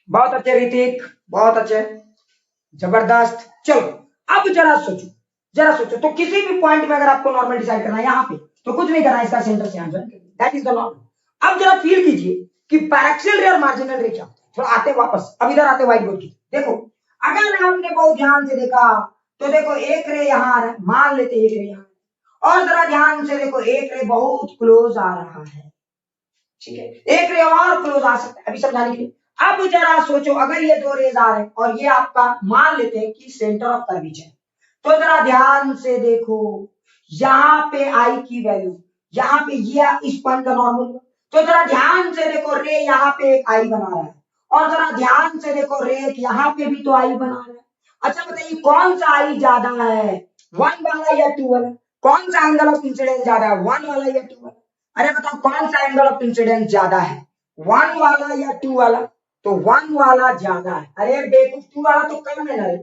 बहुत अच्छे ऋतिक, बहुत अच्छे, जबरदस्त। चलो अब जरा सोचो तो किसी भी पॉइंट में अगर आपको नॉर्मल डिसाइड करना है यहाँ पे तो कुछ नहीं करना है, इसका सेंटर से answer, that is the normal. अब जरा फील कीजिए कि पैरेक्सियल रे और मार्जिनल रे क्या होता है। थोड़ा आते वापस, अब इधर आते व्हाइट बोर्ड की। देखो अगर आपने बहुत ध्यान से देखा तो देखो एक रे यहाँ आ रहा है, मान लेते एक रे यहाँ, और जरा ध्यान से देखो एक रे बहुत क्लोज आ रहा है, ठीक है, एक रे और क्लोज आ सकता है अभी समझाने के लिए। अब जरा सोचो अगर ये दो रेज आ रहे हैं और ये आपका मान लेते हैं कि सेंटर ऑफ कर्वेचर, तो जरा ध्यान से देखो यहाँ पे आई की वैल्यू, यहाँ पे ये इस पॉइंट का नॉर्मल, तो जरा ध्यान से देखो रे यहाँ पे एक आई बना रहा है, और जरा ध्यान से देखो रे यहाँ पे भी तो आई बना रहा है। अच्छा बताइए कौन सा आई ज्यादा है, 1 वाला या 2 वाला? कौन सा एंगल ऑफ इंसिडेंस ज्यादा है, 1 वाला या 2 वाला? अरे बताओ कौन सा एंगल ऑफ इंसिडेंस ज्यादा है, 1 वाला या 2 वाला? तो 1 वाला ज्यादा है। अरे बेवकूफ 2 वाला तो कम है ना रे,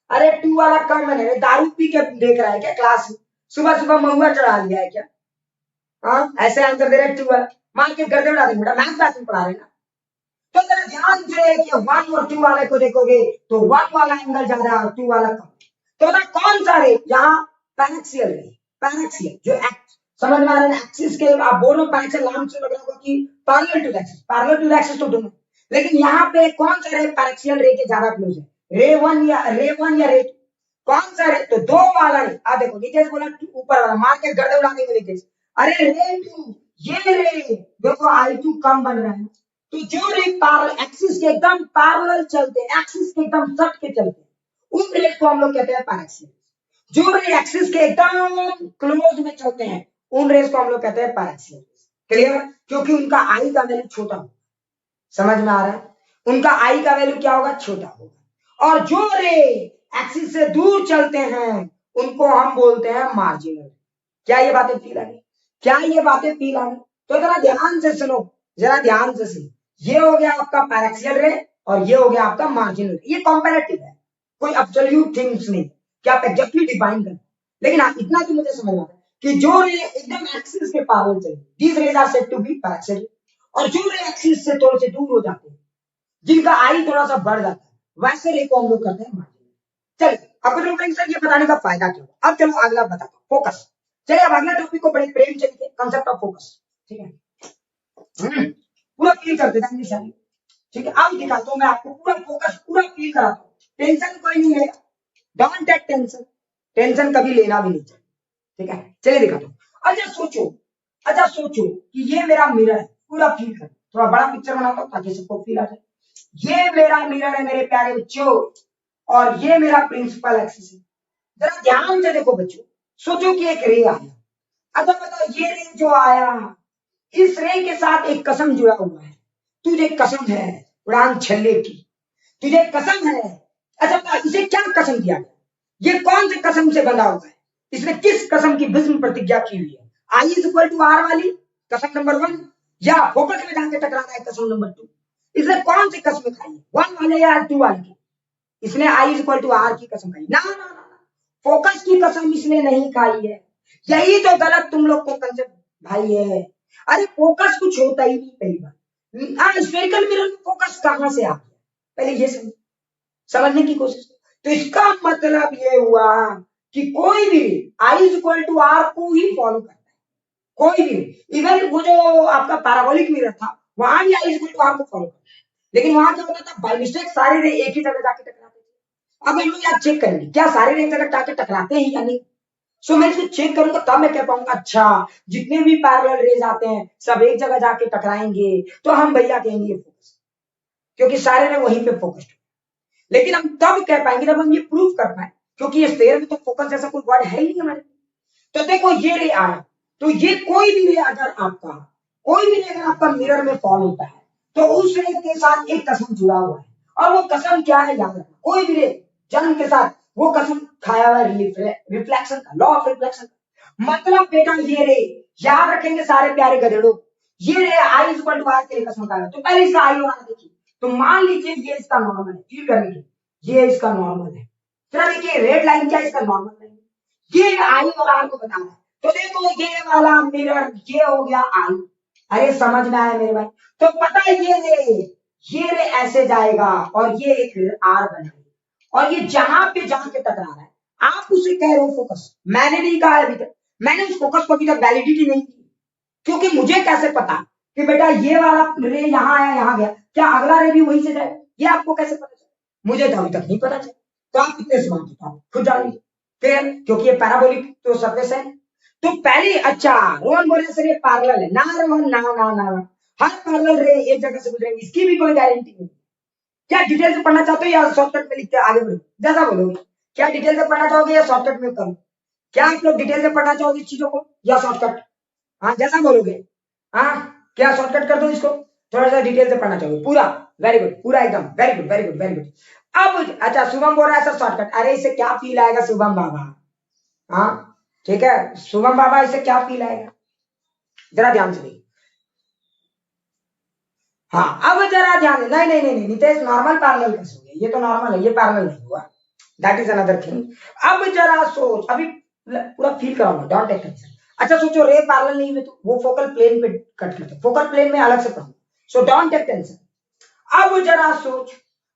अरे 2 वाला कम है ना, दारू पी के देख रहा है क्या क्लास में, सुबह सुबह महुआ चढ़ा लिया है क्या? हाँ ऐसे आंसर दे रहे 2 वाला, मान के गर्दे उड़ा देंगे बेटा, मैथ्स क्लास में पढ़ा रहे ना। तो जरा ध्यान से कि 1 और 2 वाले को देखोगे तो 1 वाला एंगल ज्यादा और 2 वाला कम। तो बता कौन सा रे यहाँ, पैरेक्सियल रे, पैरेक्सियल जो समझ में आ रहा है एक्सिस के, आप बोलो पैरेक्सियल नाम से लग रहा होगा कि parallel to the axis, parallel to the axis तो दोनों, लेकिन यहाँ पे कौन सा रे पैरेक्सियल रे के ज्यादा क्लोज है, रे 1 या रे 2? कौन सा रे? तो 2 वाला रे। आ देखो नीचे बोला ऊपर वाला, मार के गर्दे उड़ा देंगे नीचे। अरे रे 2, ये रे देखो I2 कम बन रहा है, तो जो रे पैरेलल एक्सिस के एकदम पैरेलल चलते हैं, एक्सिस के एकदम सट के चलते हैं, उन रे को हम लोग कहते हैं पैरेक्सियल। जो रे एक्सिस के एकदम क्लोज में चलते हैं उन रेस को हम लोग कहते हैं पैरेक्सियल। क्लियर? क्योंकि उनका आई का वैल्यू छोटा होगा, समझ में आ रहा है, उनका आई का वैल्यू क्या होगा, छोटा होगा। और जो रे एक्सिस से दूर चलते हैं उनको हम बोलते हैं मार्जिनल। क्या ये बातें फील आ रही? क्या ये बातें फील आ रही? तो जरा ध्यान से सुनो, जरा ध्यान से सुनो, ये हो गया आपका पैरेक्सियल रे और ये हो गया आपका मार्जिनल। ये कंपैरेटिव है, कोई एब्सोल्यूट थिंग्स नहीं कि आप एग्जैक्टली डिफाइन करें, लेकिन हाँ इतना तो मुझे समझ आता है कि जो रे एकदम एक्सिस के पैरेलल चले, these rays are said to be paraxial, और जो रे एक्सिस से थोड़े से दूर हो जाते हैं, जिनका आई थोड़ा सा बढ़ जाता है, वैसे रे को हम लोग करते हैं मार्जिनल। चलिए अब कुछ लोग सर ये बताने का फायदा क्या होगा, अब चलो अगला बताता हूँ, फोकस। चलिए अब अगला टॉपिक को बड़े प्रेम से लिखिए, कांसेप्ट ऑफ फोकस, ठीक है, पूरा फील करते थे, ठीक है। अब दिखाता हूँ मैं आपको पूरा फोकस, पूरा फील कराता हूँ, टेंशन कोई नहीं है, डोंट टेक टेंशन, टेंशन कभी लेना भी नहीं चाहिए, ठीक है। चलिए दिखाता हूँ। अच्छा सोचो कि ये मेरा मिरर है, पूरा फील कर, थोड़ा बड़ा पिक्चर बनाता हूँ ताकि सबको फील आ जाए। ये मेरा मिरर है मेरे प्यारे बच्चों, और ये मेरा प्रिंसिपल एक्सिस है। जरा ध्यान से देखो बच्चों, सोचो कि एक रे आया, अच्छा बताओ ये रे जो आया, इस रे के साथ एक कसम जुड़ा हुआ है, तुझे कसम है उड़ान छल्ले की, तुझे कसम है। अच्छा बता इसे क्या कसम दिया गया, ये कौन से कसम से बंधा हुआ है, इसने किस कसम की भस्म प्रतिज्ञा की हुई है, I is equal to are वाली कसम नंबर 1, या फोकस में जाके टकराना है कसम नंबर 2? इसने कौन सी कसम खाई है, 1 वाले या 2 वाले की? इसने I is equal to are की कसम खाई, ना ना ना, फोकस की कसम इसने नहीं खाई है। यही तो गलत तुम लोग को कंसेप्ट भाई है। अरे फोकस कुछ होता ही नहीं, पहली बात स्फेरिकल मिरर में फोकस कहां से आ गया, पहले ये समझने की कोशिश। तो इसका मतलब ये हुआ कि कोई भी I is equal to are को ही फॉलो करता है, कोई भी, इवन वो जो आपका पैराबोलिक मिरर था वहां भी I is equal to are को फॉलो करता है, लेकिन वहां क्या होता था, बाय मिस्टेक सारे रे एक ही जगह जाके टकराते थे। अब हम लोग यार चेक करेंगे क्या सारे रे एक जगह जाके टकराते हैं या नहीं। सो मैं इसको चेक करूंगा तब मैं कह पाऊंगा अच्छा जितने भी पैरेलल रेज आते हैं सब एक जगह जाके टकराएंगे, तो हम भैया कहेंगे फोकस, क्योंकि सारे रे वहीं पे फोकस्ड। लेकिन हम तब कह पाएंगे जब हम ये प्रूव कर पाए, क्योंकि इस स्फीयर में तो फोकस जैसा कोई वर्ड है ही नहीं हमारे। तो देखो ये रे आया, तो ये कोई भी रे अगर आपका, कोई भी रे अगर आपका मिरर में फॉल होता है तो उस रे के साथ एक कसम जुड़ा हुआ है, और वो कसम क्या है याद रखना, कोई भी रे जन्म के साथ वो कसम खाया हुआ है रिफ्लेक्शन का, लॉ ऑफ रिफ्लेक्शन का। मतलब बेटा ये रे याद रखेंगे सारे प्यारे गधेड़ों, ये रे I is equal to are के लिए कसम खाया, तो पहले इसका आई और आर देखिए। तो मान लीजिए ये इसका नॉर्मल है, फील कर लीजिए ये इसका नॉर्मल है, फिर देखिए रेड लाइन क्या इसका नॉर्मल लाइन, ये आई और आर को बता रहा है। तो देखो ये वाला मिरर ये हो गया आई, अरे समझ में आया मेरे भाई। तो पता है ये रे ये रे ऐसे जाएगा और ये एक आर बनेगी और ये जहां पे जाके टकरा रहा है आप उसे कह रहे हो फोकस। मैंने नहीं कहा अभी तक, मैंने उस फोकस को अभी तक वैलिडिटी नहीं दी, क्योंकि मुझे कैसे पता कि बेटा ये वाला रे यहाँ आया यहाँ गया, क्या अगला रे भी वहीं से जाएगा, ये आपको कैसे पता चला? मुझे तो अभी तक नहीं पता चला। तो आप कितने स्मार्ट हो, आप खुद जान लीजिए। फिर क्योंकि ये पैराबोलिक तो सरफेस है, तो पहले अच्छा रोहन बोले सर ये पैरेलल है ना, रोहन ना ना ना ना, हर पैरेलल रे एक जगह से गुजरेंगे इसकी भी कोई गारंटी नहीं। क्या डिटेल से पढ़ना चाहते हो या शॉर्टकट में लिख के आगे बढ़ो, जैसा बोलोगे। क्या डिटेल से पढ़ना चाहोगे या शॉर्टकट में करो? क्या आप लोग डिटेल से पढ़ना चाहोगे इस चीजों को या शॉर्टकट? हाँ जैसा बोलोगे। हाँ क्या शॉर्टकट कर दो इसको, थोड़ा सा डिटेल से पढ़ना चाहोगे पूरा? वेरी गुड, पूरा एकदम very good very good very good. अब अच्छा शुभम बोल रहा है सर शॉर्टकट, अरे इसे क्या फील आएगा शुभम बाबा? हाँ ठीक है शुभम बाबा, इसे क्या फील आएगा जरा ध्यान से देखिए। हाँ अब जरा ध्यान दे, नहीं नहीं नहीं नितेश नॉर्मल पैरेलल कैसे हो गया, ये तो नॉर्मल है, ये पैरेलल नहीं हुआ, दैट इज अनदर थिंग। अब जरा सोच, अभी पूरा फील कराऊंगा, डोंट टेक टेंशन। अच्छा सोचो रे पैरेलल नहीं हुए तो वो फोकल प्लेन पे कट करते, फोकल प्लेन में अलग से पढ़ूंगा, सो डोंट टेक टेंशन। अब जरा सोच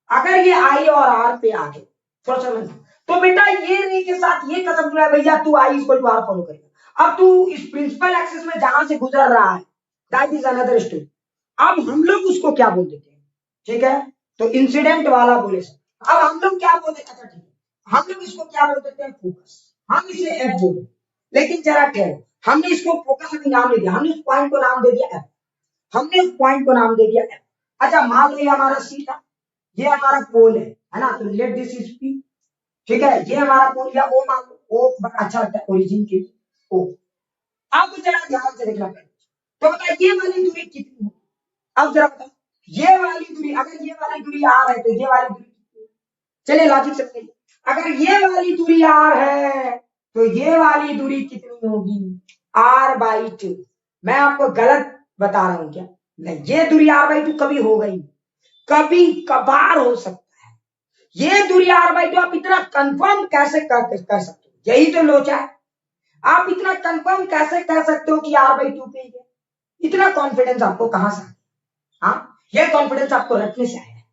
अगर ये आई और आर पे आ गए, थोड़ा समझ, तो बेटा ये रे के साथ ये कसम जुड़ा है भैया तू I equal to are follow करेगा। अब तू इस प्रिंसिपल एक्सिस में जहां से गुजर रहा है दैट इज अनदर स्टोरी। अब हम लोग उसको क्या बोल देते हैं, ठीक है, तो इंसिडेंट वाला बोले सर। अब हम लोग क्या बोल देते हैं, अच्छा ठीक है, हम लोग इसको क्या बोल देते हैं फोकस, हम इसे एफ बोले, लेकिन जरा ठहरो, हमने इसको फोकस अभी नाम नहीं दिया, हमने उस पॉइंट को नाम दे दिया एफ, हमने उस पॉइंट को नाम दे दिया एफ। अच्छा मान लो ये हमारा सी था, ये हमारा पोल है ना, तो लेट दिस इज पी, ठीक है, ये हमारा पोल या ओ मान लो, ओ अच्छा लगता है ओरिजिन के ओ। अब जरा ध्यान से देखना पड़ेगा, तो बता ये वाली दूरी कितनी है, अब जरा बताओ ये वाली दूरी, अगर ये वाली दूरी आर है तो ये वाली दूरी कितनी है? चलिए लॉजिक से बताइए, अगर ये वाली दूरी आर है तो ये वाली दूरी कितनी होगी, आर बाई टू। मैं आपको गलत बता रहा हूं क्या? नहीं, ये दूरी आर बाई टू कभी होगा ही, कभी कभार हो सकता है। ये दूरी आर बाई टू आप इतना कंफर्म कैसे कर सकते हो, यही तो लोचा है। आप इतना कंफर्म कैसे कह सकते हो कि आर बाई टू पे ही है, इतना कॉन्फिडेंस आपको कहां से? हाँ ये कॉन्फिडेंस आपको रटने से आया है,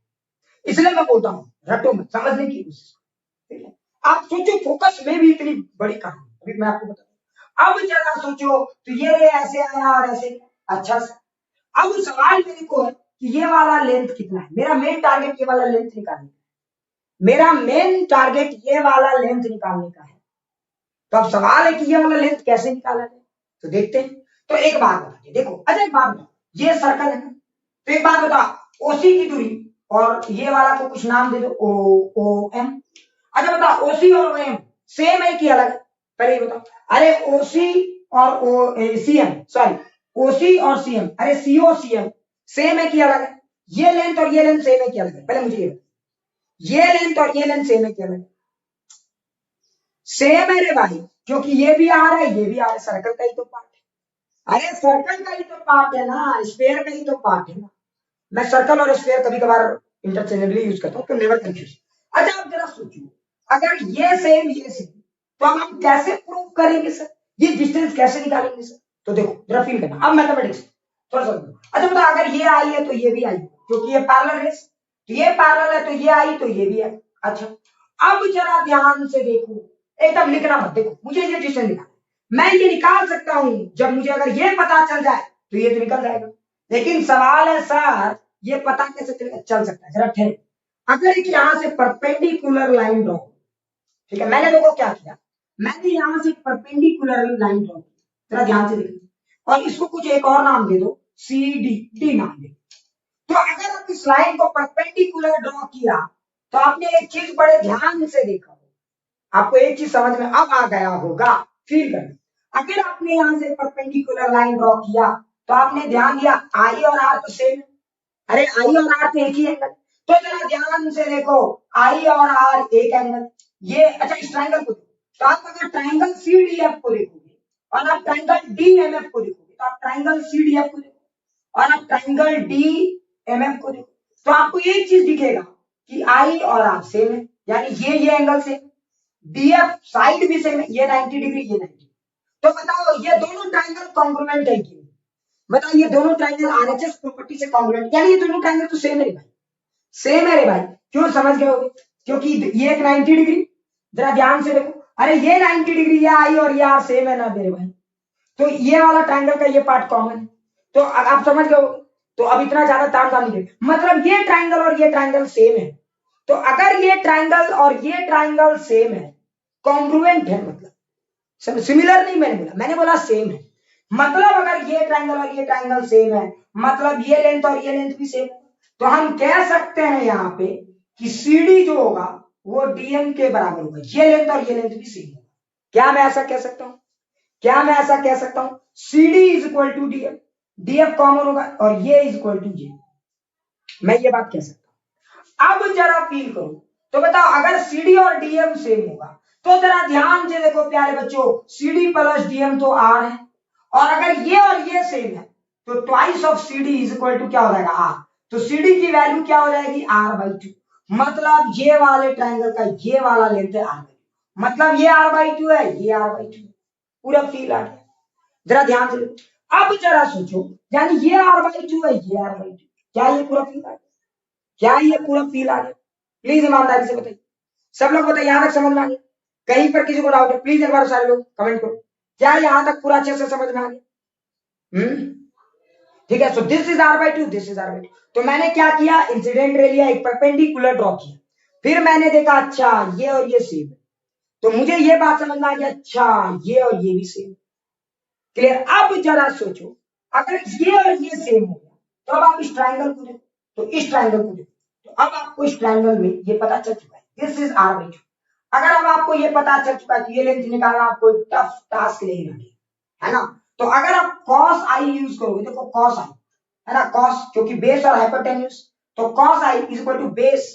इसलिए मैं बोलता हूँ रटो मत, समझने की कोशिश, ठीक है। आप सोचो फोकस में भी इतनी बड़ी कहानी, अभी मैं आपको बताऊँ। अब जरा सोचो तो ये रे ऐसे आया और ऐसे, अच्छा से अब सवाल मेरे को है कि ये वाला लेंथ कितना है, मेरा मेन टारगेट ये वाला लेंथ निकालने का, मेरा मेन टारगेट ये वाला लेंथ निकालने का है। तो अब सवाल है कि ये वाला लेंथ कैसे निकाला जाए, तो देखते हैं। तो एक बात बताइए, देखो अच्छा एक बात बताओ, ये सर्कल है ना, तो एक बात बता ओसी की दूरी और ये वाला को कुछ नाम दे दो ओ ओ एम। अच्छा बता ओसी और ओ एम सेम है कि अलग है, पहले ये बताओ। अरे ओसी और ओ सी एम, सॉरी ओसी और सी एम, अरे सीओ सी एम सेम है कि अलग है? ये लेंथ और ये लेंथ सेम है कि अलग है, पहले मुझे ये बताओ, ये लेंथ और ये लेंथ सेम है कि अलग है? सेम है रे भाई, क्योंकि ये भी आ रहा है ये भी आ रहा है, सर्कल का ही तो पार्ट है। अरे सर्कल का ही तो पार्ट है ना, स्फीयर का ही तो पार्ट है ना। मैं सर्कल और स्फीयर कभी कभार इंटरचेंजेबली यूज करता हूँ, तो नेवर कंफ्यूज। अच्छा आप जरा सोचिए अगर ये सेम तो हम कैसे प्रूव करेंगे सर, ये डिस्टेंस कैसे निकालेंगे सर? तो देखो जरा फील करना, अब मैथमेटिक्स थोड़ा सा। अच्छा बता अगर ये आई है तो ये भी आई, क्योंकि ये पैरेलल है, तो ये पैरेलल है तो ये आई तो ये भी आई। अच्छा अब जरा ध्यान से देखो, एकदम लिखना मत, देखो मुझे ये डिस्टेंस निकालना, मैं ये निकाल सकता हूं, जब मुझे अगर ये पता चल जाए तो ये तो निकल जाएगा। लेकिन सवाल है सर ये पता कैसे चल सकता है, जरा ठहरो। अगर एक यहां से परपेंडिकुलर लाइन ड्रॉ, ठीक है, मैंने देखो क्या किया, मैंने यहां से परपेंडिकुलर लाइन ड्रॉ की, जरा ध्यान से देखो, और इसको कुछ एक और नाम दे दो, सी डी डी नाम दे। तो अगर आप इस लाइन को परपेंडिकुलर ड्रॉ किया तो आपने एक चीज बड़े ध्यान से देखा, आपको एक चीज समझ में अब आ गया होगा, फील करना। अगर आपने यहां से परपेंडिकुलर लाइन ड्रॉ किया तो आपने ध्यान दिया आई और आर तो सेम है, अरे आई और आर तो एक ही एंगल, तो जरा ध्यान से देखो आई और आर एक एंगल, ये अच्छा इस ट्रायंगल को, तो आप अगर ट्रायंगल सी डी एफ को देखोगे और आप ट्रायंगल डी एम एफ को देखोगे, तो आप ट्रायंगल सी डी एफ को देखो और आप ट्रायंगल डी एम एफ को देखो, तो आपको एक चीज दिखेगा कि आई और आर सेम है, यानी ये एंगल सेम, डीएफ साइड भी सेम है, ये 90 डिग्री ये 90। तो बताओ ये दोनों ट्रायंगल कॉन्ग्रुएंट है कि, बताओ ये दोनों ट्रायंगल आरएचएस प्रॉपर्टी से कॉन्ग्रुएंट, यानी ये दोनों ट्रायंगल तो सेम है भाई, सेम है रे भाई, क्यों समझ गए होगे, क्योंकि ये एक 90 डिग्री, जरा ध्यान से देखो, अरे ये 90 डिग्री ये आई और ये आर सेम है ना मेरे भाई, तो ये वाला ट्राइंगल का ये पार्ट कॉमन है, तो आप समझ गए होगे, तो अब इतना ज्यादा तामझाम नहीं, मतलब ये ट्राइंगल और ये ट्राइंगल सेम है, तो अगर ये ट्राइंगल और ये ट्राइंगल सेम है, कॉन्ग्रुएंट है, मतलब सिमिलर नहीं मैंने बोला सेम है, मतलब अगर ये ट्राइंगल और ये ट्राइंगल सेम है, मतलब ये लेंथ और ये लेंथ भी सेम है, तो हम कह सकते हैं यहाँ पे कि CD जो होगा वो DM के बराबर होगा, ये लेंथ और ये लेंथ भी सेम होगा। क्या मैं ऐसा कह सकता हूं, क्या मैं ऐसा कह सकता हूं, CD is equal to DM, DF common होगा और ये इज इक्वल टू ये, मैं ये बात कह सकता हूं। अब जरा फील करो, तो बताओ अगर CD और DM सेम होगा, तो जरा ध्यान से देखो प्यारे बच्चों, CD प्लस DM तो R है, और अगर ये और ये सेम है, तो twice of CD is equal to क्या हो जाएगा R, तो CD की वैल्यू क्या हो जाएगी R/2, मतलब ये वाले ट्राइंगल का ये वाला लेंथ है R/2, मतलब ये R/2 है, ये R/2 है, पूरा फील आ गया, जरा ध्यान से देखो, अब जरा सोचो, यानी ये R/2 है, ये R/2, क्या ये पूरा फील आ गया, क्या ये पूरा फील आ गया, प्लीज ईमानदारी से बताइए, सब लोग बताइए, यहां तक समझ में आ गया, कहीं पर किसी को डाउट है प्लीज एक बार सारे लोग कमेंट करो, क्या यहां तक पूरा अच्छे से समझ में आ गया, ठीक है, सो this is R/2, this is R/2, तो मैंने क्या किया, इंसिडेंट रे लिया, एक परपेंडिकुलर ड्रॉ किया, फिर मैंने देखा अच्छा ये और ये सेम है, तो मुझे ये बात समझ में आ गया, अच्छा ये और ये भी सेम, क्लियर। अब जरा सोचो, अगर ये और ये सेम हो गया, तो अब आप इस ट्राइंगल को देखो, तो इस ट्राइंगल को देखो, तो अब आपको इस ट्राइंगल में ये पता चल चुका है, दिस इज R/2, अगर अब आपको ये पता चल चुका है कि ये लेंथ निकालना आपको एक टफ टास्क नहीं है ना, तो अगर आप cos I यूज करोगे, देखो cos I है ना, cos क्योंकि बेस और हाइपोटेन्यूज, तो cos I is equal to base,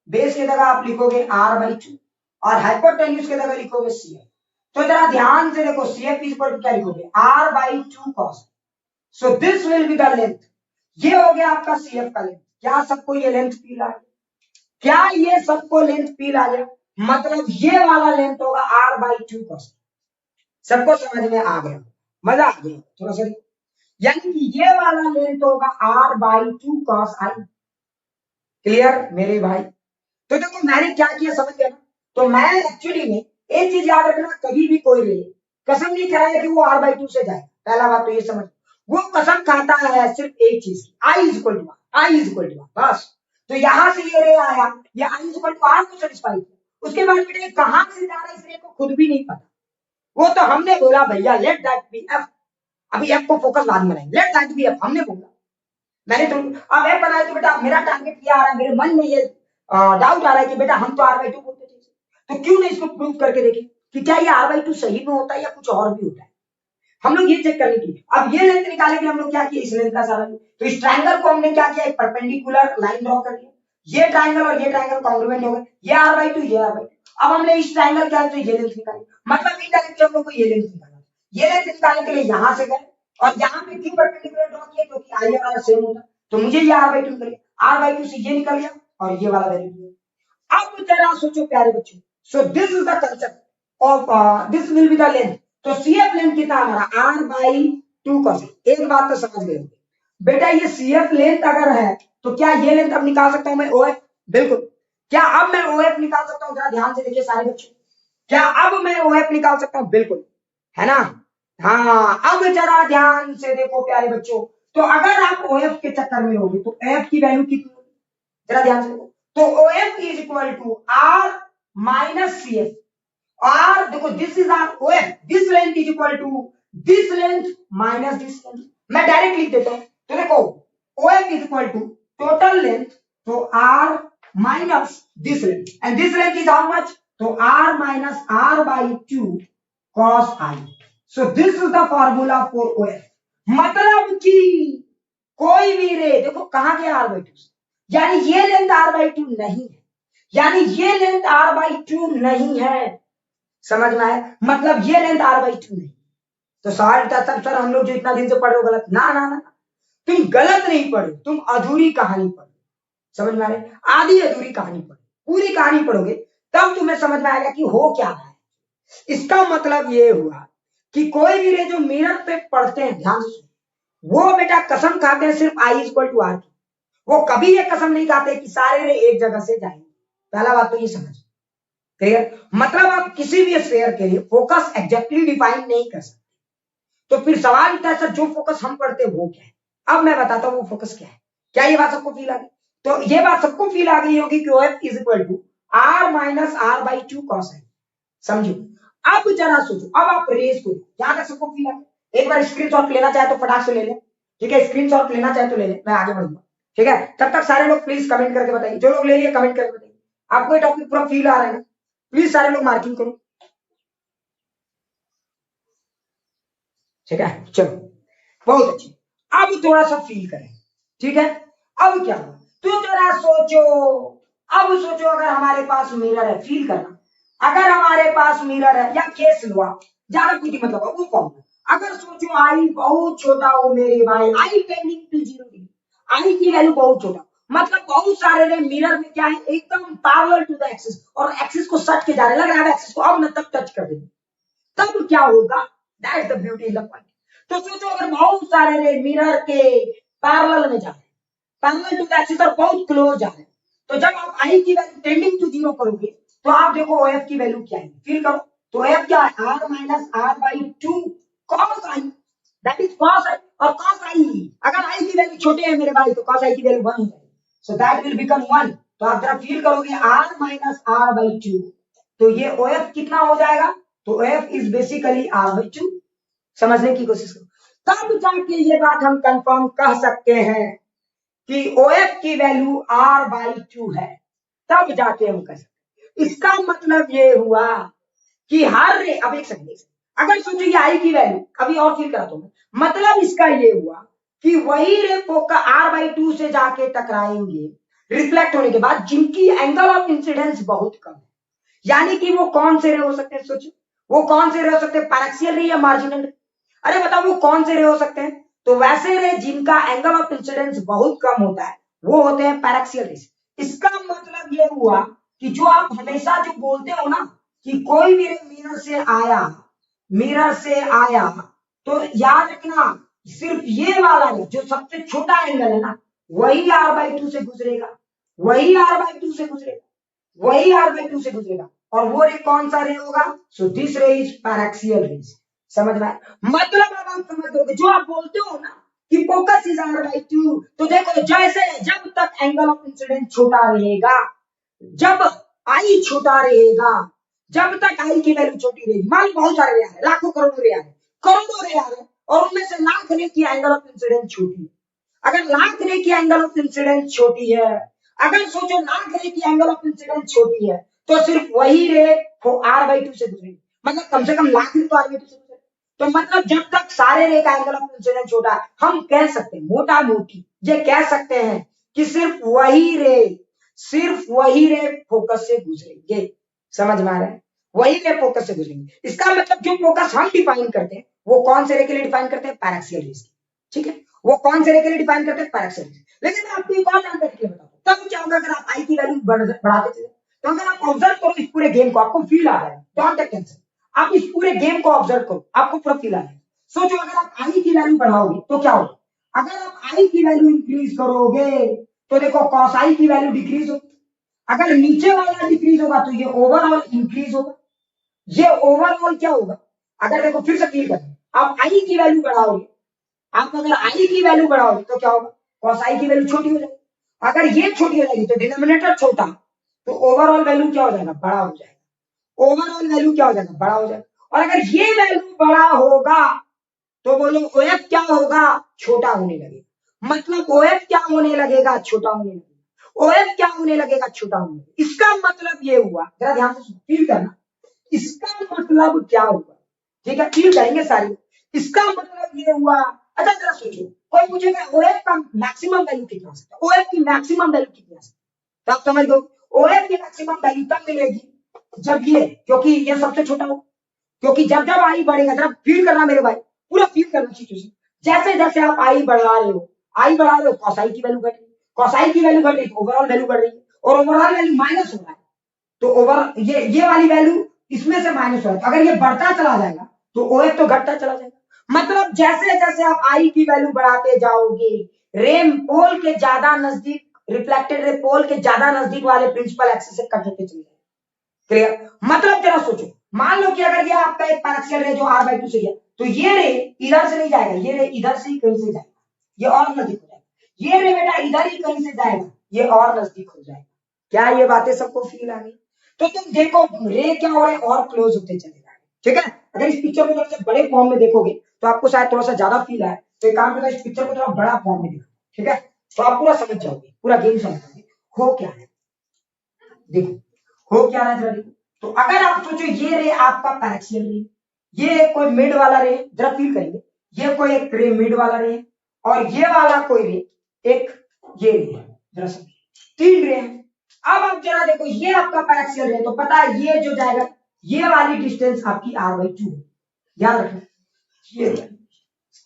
base की जगह आप लिखोगे R/2 और हाइपोटेन्यूज की जगह लिखोगे CF, तो जरा ध्यान से देखो CF इज इक्वल टू क्या लिखोगे R/2 cos, so this will be the length, ये हो गया आपका CF का लेंथ, क्या सबको ये लेंथ फील आ गया, क्या ये सबको लेंथ फील आ गया, मतलब ये वाला लेंथ होगा R/2 cos, सबको समझ में आ गया, मजा आ गया थोड़ा सा, यानी कि ये वाला लेंथ होगा R/2 cos I, क्लियर मेरे भाई, तो देखो मैंने क्या किया समझ गया ना, तो मैं एक्चुअली में एक चीज याद रखना, कभी भी कोई ले कसम नहीं खाएगा कि वो R/2 से जाए, पहला बात तो ये समझ, वो कसम खाता है सिर्फ एक चीज की, I is equal to R, बस, तो यहां से ये रे आया, ये I is equal to R को सेटिस्फाई किया, उसके बाद बेटे कहां से जा रहा है इसलिए को खुद भी नहीं पता, वो तो हमने बोला भैया लेट दैट बी F, अभी F को फोकस बाद में बनाएंगे, लेट दैट बी F हमने बोला, मैंने तो अब F बनाया, तो बेटा मेरा टारगेट क्या आ रहा है, मेरे मन में ये डाउट आ रहा है कि बेटा हम तो R/2 बोलते थे, तो क्यों नहीं इसको प्रूव करके देखें कि क्या ये R/2 सही में होता है या कुछ और भी होता है, हम लोग ये चेक करने की, अब ये लेंथ निकालने के लिए हम लोग क्या किया, इस लेंथ का सारा, तो इस ट्राइंगल को हमने क्या किया, एक परपेंडिकुलर लाइन ड्रॉ कर दिया, ये ट्राइंगल और ये ट्राइंगल कॉन्ग्रुएंट हो गए, ये R/2 ये R/2, अब हमने इस ट्राइंगल क्या तो ये लेंथ निकाली, मतलब इनडायरेक्टली हम लोग को ये लेंथ निकालना, ये लेंथ निकालने के लिए यहां से गए और यहां पे क्यों परपेंडिकुलर ड्रॉ किया, क्योंकि I और R सेम होता, तो मुझे ये R/2 निकल गया, R/2 से ये निकल गया और ये वाला वैल्यू, अब जरा सोचो प्यारे बच्चों, सो this is the concept of this will be the length, तो CF लेंथ कितना हमारा R/2 cos, एक बात तो समझ गए बेटा, ये CF लेंथ अगर है तो क्या ये लेंथ अब निकाल सकता हूं मैं OF, बिल्कुल, क्या अब मैं OF निकाल सकता हूं, जरा ध्यान से देखिए सारे बच्चों, क्या अब मैं OF निकाल सकता हूं, बिल्कुल, है ना, हाँ, अब जरा ध्यान से देखो प्यारे बच्चों, तो अगर आप OF के चक्कर में होगे तो F की वैल्यू कितनी होगी, जरा ध्यान से देखो, तो OF is equal to R minus CF, R देखो this is R, OF this length is equal to this length minus this length, मैं डायरेक्ट लिख देता हूं, तो देखो OF is equal to total length, तो R minus this length, and this length is how much, तो R minus R/2 cos I, so this is the formula for OF, मतलब कि कोई भी रे देखो कहां गया R/2, यानी ये लेंथ R/2 नहीं है, यानी ये लेंथ R/2 नहीं है, समझ में आया, मतलब ये लेंथ R/2 नहीं, तो सवाल उठा सब सर हम लोग जो इतना दिन से पढ़ रहे हो गलत, ना ना ना, तुम गलत नहीं पढ़े, तुम अधूरी कहानी पढ़ो, समझ में आ रहा है, आधी अधूरी कहानी पढ़ो, पूरी कहानी पढ़ोगे तब तुम्हें समझ में आएगा कि हो क्या रहा है, इसका मतलब ये हुआ कि कोई भी रे जो मिरर पे पढ़ते हैं ध्यान से, वो बेटा कसम खाते हैं सिर्फ I is equal to R की, वो कभी ये कसम नहीं खाते कि सारे रे एक जगह से जाएंगे। पहला बात तो ये समझ, क्लियर? मतलब आप किसी भी स्फीयर के लिए फोकस एग्जैक्टली डिफाइन नहीं कर सकते। तो फिर सवाल उठता है सर जो फोकस हम पढ़ते हैं वो क्या है? अब मैं बताता हूँ वो फोकस क्या है। क्या ये बात सबको फील आ गई? तो ये बात सबको फील आ गई होगी कि OF is equal to R minus R/2 cos है। समझो, अब जरा सोचो, अब आप रेस को, यहां तक सबको फील आ गया? एक बार स्क्रीनशॉट लेना चाहे तो फटाक से ले ले, ठीक है? स्क्रीनशॉट लेना चाहे तो ले ले, मैं आगे बढ़ूंगा, ठीक है? तब तक सारे लोग प्लीज कमेंट करके बताइए, जो लोग ले लिए कमेंट करके बताइए आपको ये टॉपिक पूरा फील आ रहा है ना? प्लीज सारे लोग मार्किंग करो, ठीक है? चलो बहुत अच्छी। अब थोड़ा सा फील करें, ठीक है? अब क्या हुआ तो जरा सोचो, अब सोचो अगर हमारे पास मिरर है, फील करना, अगर हमारे पास मिरर है या केस हुआ, ज्यादा कुछ मतलब वो फॉर्मूला, अगर सोचो आई बहुत छोटा हो मेरे भाई, आई टेंडिंग टू 0 आई की वैल्यू बहुत छोटा, मतलब बहुत सारे ने मिरर में क्या है एकदम पैरेलल टू द एक्सिस, और एक्सिस को सट के जा रहे, लग रहा है एक्सिस को अब न तब टच कर देंगे, तब क्या होगा? That's the beauty in the point. तो सोचो अगर बहुत सारे रे मिरर के पैरेलल में जा रहे हैं, पैरेलल टू द एक्सिस और बहुत क्लोज जा रहे हैं, तो जब आप आई की वैल्यू टेंडिंग टू 0 करोगे तो आप देखो OF की वैल्यू क्या है, फील करो। तो OF क्या है? R minus R/2 cos I, that is cos आई, और cos आई अगर आई की वैल्यू छोटे है मेरे भाई तो cos आई की वैल्यू 1 हो जाएगी, सो दैट विल बिकम 1। तो आप जरा फील करोगे R माइनस R/2, तो ये OF कितना हो जाएगा? तो OF इज बेसिकली R/2। समझने की कोशिश करो, तब जाके ये बात हम कंफर्म कह सकते हैं कि OF की वैल्यू R/2 है, तब जाके हम कह सकते। इसका मतलब ये हुआ कि हर रे, अब एक सेकंड, अगर सोचो ये आई की वैल्यू, अभी और फील कराता हूं, मतलब इसका ये हुआ कि वही रे फोकस R/2 से जाके टकराएंगे रिफ्लेक्ट होने के बाद, जिनकी एंगल ऑफ इंसिडेंस बहुत कम है। यानी कि वो कौन से रे हो सकते हैं? सोचो वो कौन से रे हो सकते हैं, पैरेक्सियल रे या मार्जिनल रे? अरे बताओ वो कौन से रे हो सकते हैं? तो वैसे रे जिनका एंगल ऑफ इंसिडेंस बहुत कम होता है वो होते हैं पैरेक्सियल रेस। इसका मतलब ये हुआ कि जो आप हमेशा जो बोलते हो ना कि कोई भी रे मिरर से आया, मिरर से आया, तो याद रखना सिर्फ ये वाला रे जो सबसे छोटा एंगल है ना वही R/2 से गुजरेगा, वही R/2 से गुजरेगा, वही R/2 से गुजरेगा, और वो रे कौन सा रे होगा? सो दिस रे इज पैरेक्सियल रेस। समझ में? मतलब अब आप समझ दोगे जो आप बोलते हो ना कि फोकस इज R/2, तो देखो जैसे जब तक एंगल ऑफ इंसिडेंस छोटा रहेगा, जब आई छोटा रहेगा, जब तक आई की वैल्यू छोटी रहेगी, मान लो बहुत सारे रे आ रहे, लाखों करोड़ों रे आ रहे, करोड़ों रे आ रहे, और उनमें से लाख रे की एंगल ऑफ इंसिडेंस छोटी है। अगर लाख रे की एंगल ऑफ इंसिडेंस छोटी है, अगर सोचो लाख रे की एंगल ऑफ इंसिडेंस छोटी है, तो सिर्फ वही रे R/2 से गुजरेगी, मतलब कम से कम लाख रे तो R/2 से गुजरेगी। तो मतलब जब तक सारे रे का एंगल ऑफ इंसिडेंस छोटा है, हम कह सकते हैं मोटा मोटी ये कह सकते हैं कि सिर्फ वही रे फोकस से गुजरेंगे। समझ में आ रहा है? वही रे फोकस से गुजरेंगे। इसका मतलब जो फोकस हम डिफाइन करते हैं वो कौन से रे के लिए डिफाइन करते हैं? पैरेक्सियल रेस, ठीक है? वो कौन से रे के लिए डिफाइन करते हैं? Paraxial rays. लेकिन मैं आपको एक और जानकारी के बताता हूं, तब क्या होगा अगर आप आई की वैल्यू बढ़ाते चले, तो अगर आप ऑब्जर्व करो इस पूरे गेम को, आपको फील आ रहा है, डोंट टेक टेंशन, आप इस पूरे गेम को ऑब्जर्व करो, आपको पूरा फील आ रहा है। सोचो अगर आप आई की वैल्यू बढ़ाओगे तो क्या होगा? अगर आप आई की वैल्यू इंक्रीज करोगे तो देखो cos आई की वैल्यू डिक्रीज होगी, अगर नीचे वाला डिक्रीज होगा तो ये ओवरऑल इंक्रीज होगा, ये ओवरऑल क्या होगा? अगर देखो फिर से क्लियर करें, आप आई की वैल्यू बढ़ाओगे, आप अगर आई की वैल्यू बढ़ाओगे तो क्या होगा? cos आई की वैल्यू छोटी हो जाएगी, अगर ये छोटी हो जाएगी तो डिनोमिनेटर छोटा, तो ओवरऑल वैल्यू क्या हो जाएगा? बड़ा हो जाएगा, ओवरऑल वैल्यू क्या हो जाएगा? बड़ा हो जाएगा। और अगर ये वैल्यू बड़ा होगा तो बोलो OF क्या होगा? छोटा होने लगेगा। मतलब OF क्या होने लगेगा? छोटा होने लगेगा। OF क्या होने लगेगा? छोटा होने लगेगा। इसका मतलब ये हुआ, जरा ध्यान से फील करना, इसका मतलब क्या हुआ? ठीक है, फील करेंगे सारी। इसका मतलब ये हुआ, अच्छा जरा सोचो, कोई पूछेगा OF का मैक्सिमम वैल्यू कितना हो सकता है? OF की मैक्सिमम वैल्यू कितनी आ सकती है? तो आप समझ लो OF की मैक्सिमम वैल्यू तब मिलेगी जब ये, क्योंकि ये सबसे छोटा हो, क्योंकि जब जब आई बढ़ेगा, जरा फील करना मेरे भाई, पूरा फील करना सिचुएशन, जैसे जैसे आप आई बढ़ा रहे हो, आई बढ़ा रहे हो, cos आई की वैल्यू घट रही है, cos आई की वैल्यू घट रही है, ओवरऑल वैल्यू बढ़ रही है, और ओवरऑल वैल्यू माइनस हो रहा है, तो ओवर ये वाली वैल्यू इसमें से माइनस हो रहा है, तो अगर ये बढ़ता चला जाएगा तो OF तो घटता चला जाएगा। मतलब जैसे जैसे आप आई की वैल्यू बढ़ाते जाओगे रे पोल के ज्यादा नजदीक, रिफ्लेक्टेड रे पोल के ज्यादा नजदीक वाले प्रिंसिपल एक्सिस से कट होते चले जाए। क्लियर? मतलब जरा सोचो, मान लो कि अगर ये आपका एक पैराक्सियल रे जो r/2 से गया, तो ये रे इधर से नहीं जाएगा, ये रे इधर से ही कहीं से जाएगा, ये और नजदीक हो जाएगा। ये रे बेटा इधर ही कहीं से जाएगा, ये और नजदीक हो जाएगा। क्या ये बातें सबको फील आ गई? तो तुम देखो रे क्या हो रहा है, और क्लोज होते चले जाएंगे। ठीक है? अगर इस पिक्चर को थोड़ा सा बड़े फॉर्म में देखोगे तो आपको शायद थोड़ा सा ज्यादा फील आए, तो एक काम करो, इस पिक्चर को थोड़ा बड़ा फॉर्म में देखो। ठीक है? तो आप पूरा समझ जाओगे, पूरा गेम समझ जाओगे हो क्या है। देखो हो क्या है, जरा देखो। तो अगर आप सोचो ये रे आपका पैराक्सियल रे, ये कोई मिड वाला रे, जरा फील करेंगे, ये कोई एक रे मिड वाला रे, और ये वाला कोई रे एक ये रे है, जरा समझ, 3 रे हैं। अब आप जरा देखो, ये आपका पैराक्सियल रे, तो पता है ये जो जाएगा, ये वाली डिस्टेंस आपकी r/2 है, याद रखना ये।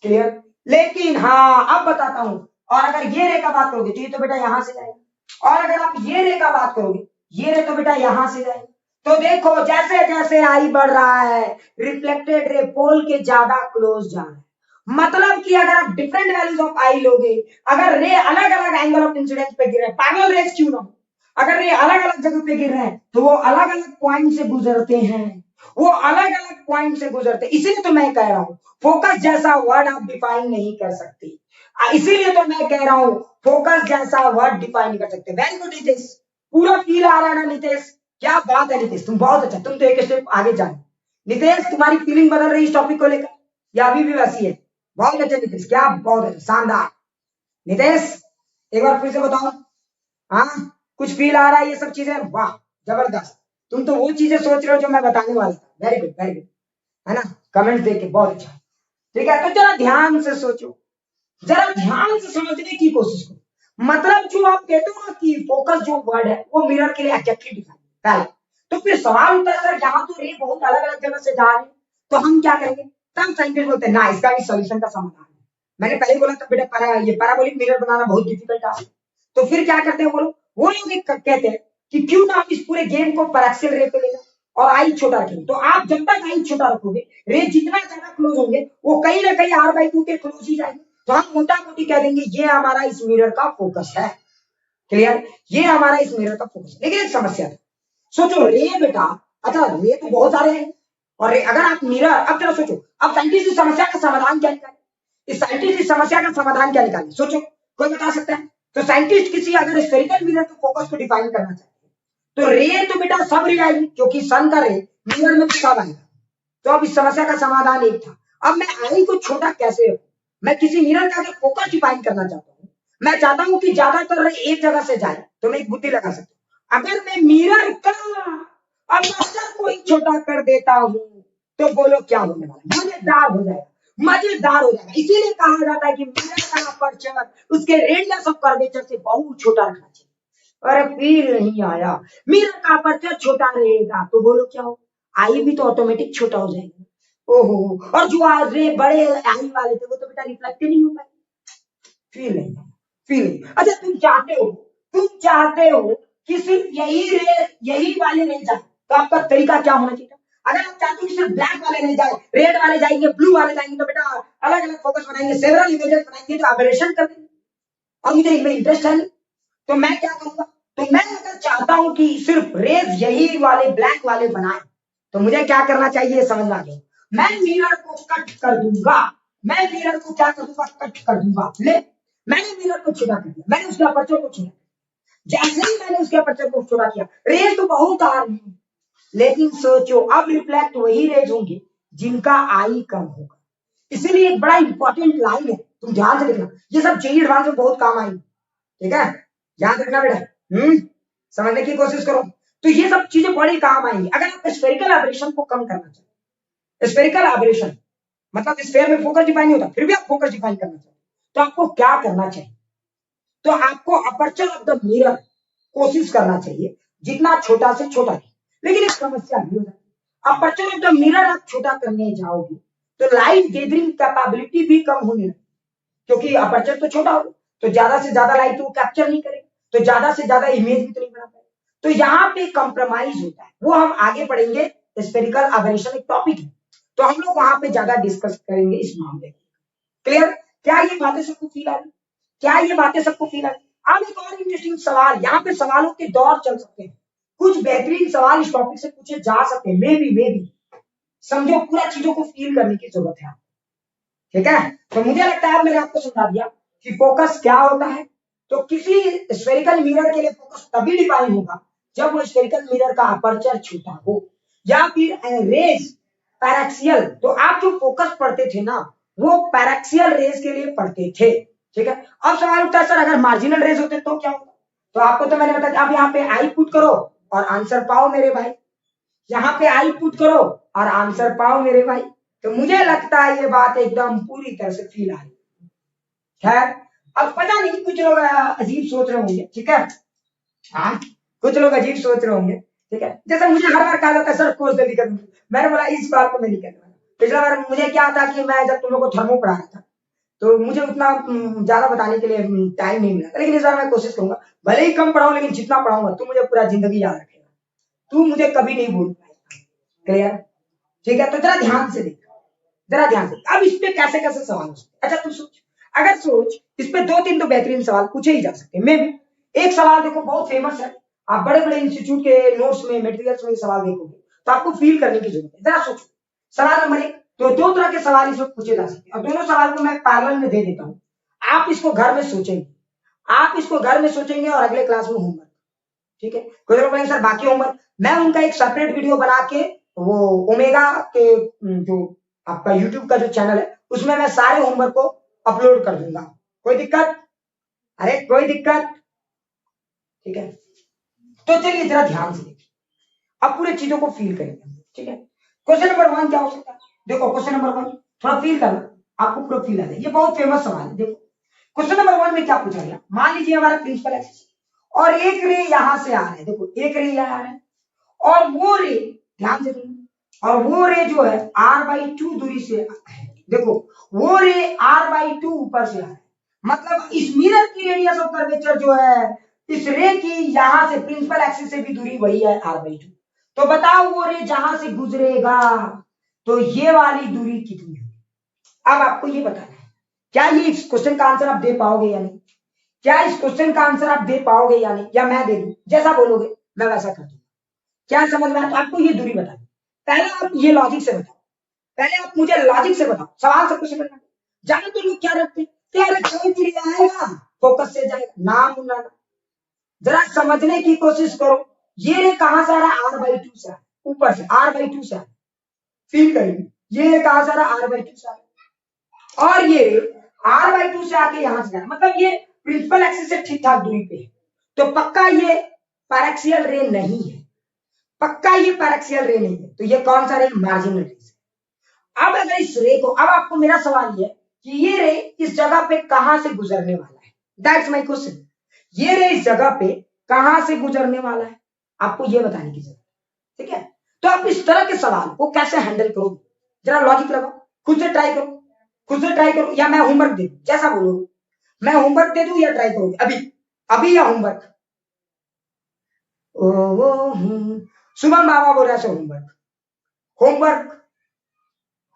क्लियर? लेकिन हाँ अब बताता हूं, और अगर ये रे का बात करोगे तो ये तो बेटा यहां से जाएगा, और अगर आप ये रे का बात करोगे, ये रे तो बेटा यहां से जाएगा। तो देखो जैसे जैसे आई बढ़ रहा है, रिफ्लेक्टेड रे पोल के ज्यादा क्लोज जा रहा है। मतलब कि अगर आप डिफरेंट वैल्यूज ऑफ आई लोगे, अगर रे अलग अलग एंगल ऑफ इंसिडेंस पे गिर रहे हैं, पैरेलल रेज क्यों ना हो, अगर रे अलग अलग जगह पे गिर रहे हैं तो वो अलग अलग पॉइंट से गुजरते हैं, वो अलग अलग पॉइंट से गुजरते हैं। इसीलिए तो मैं कह रहा हूं फोकस जैसा वर्ड आप डिफाइन नहीं कर सकते, इसीलिए तो मैं कह रहा हूं फोकस जैसा वर्ड डिफाइन नहीं कर सकते। वेरी गुड नितेश, पूरा फील आ रहा है ना नितेश? क्या बात है नितेश, तुम बहुत अच्छा, तुम तो एक स्टेप आगे जाए। नितेश तुम्हारी फीलिंग बदल रही है इस टॉपिक को लेकर, या अभी भी वैसी है? बहुत अच्छा नितेश, क्या बहुत अच्छा, शानदार। नितेश एक बार फिर से बताओ, हाँ कुछ फील आ रहा है ये सब चीजें? वाह जबरदस्त, तुम तो वो चीजें सोच रहे हो जो मैं बताने वाला था। वेरी गुड वेरी गुड, है ना? कमेंट देख के बहुत अच्छा। ठीक है, तो जरा ध्यान से सोचो, जरा ध्यान से समझने की कोशिश करो। मतलब जो आप कहते हो ना कि फोकस जो वर्ड है वो मिरर के लिए एग्जैक्टली डिफाइन पहले। तो फिर सवाल उठता है सर यहाँ तो रे बहुत अलग अलग जगह से जा रहे हैं, तो हम क्या करेंगे? तब साइंटिस्ट बोलते हैं ना इसका भी सोल्यूशन का समाधान है। मैंने पहले ही बोला था बेटा ये पैराबोलिक मिरर बनाना बहुत डिफिकल्ट टास्क है। तो फिर क्या करते हैं बोलो, वो लोग कहते हैं कि क्यों ना आप इस पूरे गेम को पैराक्सियल रे पे लेना और आई छोटा रखेंगे। तो आप जब तक आई छोटा रखोगे, रे जितना ज्यादा क्लोज होंगे वो कहीं ना कहीं r/2 के क्लोज ही जाएंगे। तो हम मोटा मोटी कह देंगे ये हमारा इस मिरर का फोकस है। क्लियर? ये हमारा इस मिरर का फोकस है। लेकिन एक समस्या है, सोचो रे बेटा, अच्छा रे तो बहुत सारे हैं, और रे अगर आप मिरर, अब जरा सोचो, अब साइंटिस्ट इस समस्या का समाधान क्या निकाले? इस साइंटिस्ट इस समस्या का समाधान क्या निकाले? सोचो, कोई बता सकता है? तो साइंटिस्ट किसी अगर स्फेरिकल मिरर के फोकस को डिफाइन करना चाहते हैं, तो रे तो बेटा सब रे आएगी, क्योंकि सन का रे मिरर में सब आएगा। तो अब इस समस्या का समाधान एक था, अब मैं आई को छोटा कैसे रखूं? मैं किसी मिरर का अगर फोकस डिफाइन करना चाहता हूं, मैं चाहता हूं कि ज्यादातर रे एक जगह से जाए, तो मैं एक बुद्धि लगा सकता हूं। अगर मैं मिरर का अपर्चर को ही छोटा कर देता हूं, तो बोलो क्या होने वाला? मजेदार हो जाएगा, मजेदार हो जाएगा। इसीलिए कहा जाता है कि मिरर का अपर्चर उसके रेडियस ऑफ कर्वेचर से बहुत छोटा रखना चाहिए। अरे फील नहीं आया, मिरर का अपर्चर छोटा रहेगा तो बोलो क्या हो? आई भी तो ऑटोमेटिक छोटा हो जाएगा। ओहो, और जो आज रे बड़े आई वाले थे वो तो बेटा रिफ्लेक्ट नहीं हो पाए। फील नहीं, फील नहीं। अच्छा तुम चाहते हो कि सिर्फ यही रे, यही वाले नहीं जाए, तो आपका तरीका क्या होना चाहिए? अगर आप चाहते हो कि सिर्फ ब्लैक वाले नहीं जाए, रेड वाले जाएंगे, ब्लू वाले जाएंगे, तो बेटा अलग अलग फोकस बनाएंगे, सेवरल इमेजेस बनाएंगे, तो एबरेशन कर देंगे। और मुझे इनमें इंटरेस्ट है नहीं, तो मैं क्या करूंगा? तो मैं अगर चाहता हूं कि सिर्फ रेज यही वाले ब्लैक वाले बनाए, तो मुझे क्या करना चाहिए समझना चाहिए? मैं मिरर को कट कर दूंगा, मैं मिरर को क्या कर दूंगा? कट कर दूंगा। ले, मैंने मिरर को छोटा कर दिया, मैंने उसके अपर्चर को छोटा, जैसे ही मैंने उसके अपर्चर को छोटा किया, रेज तो बहुत आ रही है, लेकिन सोचो अब रिफ्लेक्ट वही रेज होंगे जिनका आई कम होगा। इसीलिए एक बड़ा इंपॉर्टेंट लाइन है, तुम ध्यान से देखना, ये सब जेईई एडवांस में बहुत काम आएगी। ठीक है, याद रखना बेटा, समझने की कोशिश करो। तो ये सब चीजें बड़ी काम आएंगी अगर आप स्फेरिकल एबरेशन को कम करना चाहते। स्फेरिकल एबरेशन मतलब स्फेयर में फोकस डिफाइन नहीं होता, फिर भी आप फोकस डिफाइन करना चाहते, तो आपको क्या करना चाहिए? तो आपको अपर्चर ऑफ द मिरर कोशिश करना चाहिए जितना छोटा से छोटा है। लेकिन एक समस्या भी हो जाती है, अपर्चर ऑफ द मिरर आप छोटा करने जाओगे तो लाइट गैदरिंग कैपेबिलिटी भी कम होने लगती, क्योंकि अपर्चर तो छोटा होगा, तो ज्यादा से ज्यादा लाइट वो कैप्चर नहीं करेगा, तो ज्यादा से ज्यादा इमेज भी तो नहीं बना पाएगा। तो यहाँ पे कंप्रोमाइज होता है, वो हम आगे पढ़ेंगे। स्फेरिकल एबरेशन एक टॉपिक है, तो हम लोग वहां पे ज्यादा डिस्कस करेंगे इस मामले में। क्लियर? क्या ये बातें सबको फील आ रही? क्या ये बातें सबको फील है? अब एक और इंटरेस्टिंग सवाल, यहाँ पे सवालों के दौर चल सकते हैं, कुछ बेहतरीन सवाल इस टॉपिक से पूछे जा सकते हैं, मे बी समझो, पूरा चीजों को फील करने की जरूरत है, ठीक है। तो मुझे लगता है मैंने आपको समझा दिया कि फोकस क्या होता है। तो किसी स्फेरिकल मिरर के लिए फोकस तभी डिफाइन होगा जब वो स्फेरिकल मिरर का अपर्चर छोटा हो, या फिर रेज पैरेक्सियल। तो आप जो फोकस पढ़ते थे ना, वो पैरेक्सियल रेज के लिए पढ़ते थे, ठीक है। अब सवाल उठता है सर अगर मार्जिनल रेज होते तो क्या होता? तो आपको तो मैंने बताया, आप यहाँ पे आई पुट करो और आंसर पाओ मेरे भाई, यहाँ पे आई पुट करो और आंसर पाओ मेरे भाई। तो मुझे लगता है ये बात एकदम पूरी तरह से फील आ रही है। अब पता नहीं कुछ लोग अजीब सोच रहे होंगे, ठीक है, हाँ, कुछ लोग अजीब सोच रहे होंगे, ठीक है। जैसे मुझे हर बार कहा जाता है सर कोर्स जल्दी कर, मैंने बोला इस बार को मैं नहीं करने वाला। पिछला बार मुझे क्या था कि मैं जब तुम लोग को थर्मो पढ़ा रहा था तो मुझे उतना ज्यादा बताने के लिए टाइम नहीं मिला, लेकिन इस बार मैं कोशिश करूंगा, भले ही कम पढ़ाऊं लेकिन जितना पढ़ाऊंगा तू मुझे पूरा जिंदगी याद रखेगा, तू मुझे कभी नहीं भूल पाएगा, क्लियर, ठीक है। तो जरा ध्यान से देख, जरा ध्यान से। अब इस पे कैसे कैसे सवाल हो सकते, अच्छा तू सोच, अगर सोच इस पे 2-3 तो बेहतरीन सवाल पूछे ही जा सकते हैं। मैं एक सवाल देखो बहुत फेमस है, आप बड़े बड़े इंस्टीट्यूट के नोट्स में मटेरियल्स में सवाल देखोगे तो आपको फील करने की जरूरत है, जरा सोचो। सवाल नंबर 1, तो 2 तरह के सवाल इसमें पूछे जा सकते हैं और दोनों सवाल को मैं पैरेलल में दे देता हूं, आप इसको घर में सोचेंगे, आप इसको घर में सोचेंगे और अगले क्लास में होमवर्क, ठीक है। कोई लोग बोलेंगे सर बाकी होमवर्क, मैं उनका एक सेपरेट वीडियो बना के वो ओमेगा के जो आपका यूट्यूब का जो चैनल है उसमें मैं सारे होमवर्क को अपलोड कर दूंगा, कोई दिक्कत? अरे कोई दिक्कत, ठीक है। तो चलिए जरा ध्यान से देखिए, अब पूरे चीजों को फील करेंगे, ठीक है। क्वेश्चन नंबर 1 क्या हो सकता है? देखो क्वेश्चन नंबर 1 थोड़ा फील करना, आपको पूरा फील आ जाए, ये बहुत फेमस सवाल है। देखो क्वेश्चन नंबर 1 में क्या पूछा गया, मान लीजिए हमारा प्रिंसिपल एक्सिस और एक रे यहां से आ रहा है, देखो एक रे यहां आ रहा है और वो रे, ध्यान से सुनिए, और वो रे जो है r/2 दूरी से है, देखो वो रे r/2 ऊपर से आ रहा है, मतलब इस मिरर की रेडियस ऑफ कर्वेचर जो है इस रे की यहां से प्रिंसिपल एक्सिस से भी दूरी वही है r/2। तो बताओ वो रे जहां से गुजरेगा तो ये वाली दूरी कितनी है? अब आपको ये बताना है, क्या ये इस क्वेश्चन का आंसर आप दे पाओगे या नहीं, क्या इस क्वेश्चन का आंसर आप दे पाओगे या नहीं, या मैं दे दूं, जैसा बोलोगे मैं वैसा कर दूंगा। क्या समझ में आया? तो आपको ये दूरी बतानी, पहले आप ये लॉजिक से बताओ, पहले आप मुझे लॉजिक से बताओ, सवाल सबको समझ में। जाने तो लोग क्या रखते हैं, यार कोई दूरी आएगा फोकस से जाएगा, नाम ना, जरा समझने की कोशिश करो। ये रे कहां से आ रहा है r/2 से, ऊपर से r/2 से, फील करेंगे, ये रे कहां से आ रहा है r/2 से, और ये रे r/2 से आके यहां से, मतलब ये प्रिंसिपल एक्सिस से ठीक ठाक दूरी पे है, तो पक्का ये पैरेक्सियल रे नहीं है, पक्का ये पैरेक्सियल रे नहीं है, तो ये कौन सा रे, मार्जिनल रे। अब अगर इस रे को, अब आपको मेरा सवाल ये कि ये रे इस जगह पे कहां से गुजरने वाला है, दैट्स माय क्वेश्चन, ये रे इस जगह पे कहां से गुजरने वाला है, आपको ये बताने की जरूरत, ठीक है। तो आप इस तरह के सवाल को कैसे हैंडल करोगे, जरा लॉजिक लगाओ, खुद से ट्राई करो, खुद से ट्राई करो, या मैं होमवर्क दे दूं, जैसा बोलोगे, मैं होमवर्क दे दूं या ट्राई करोगे अभी, अभी या होमवर्क? शुभम बाबा बोल रहा है होमवर्क, होमवर्क,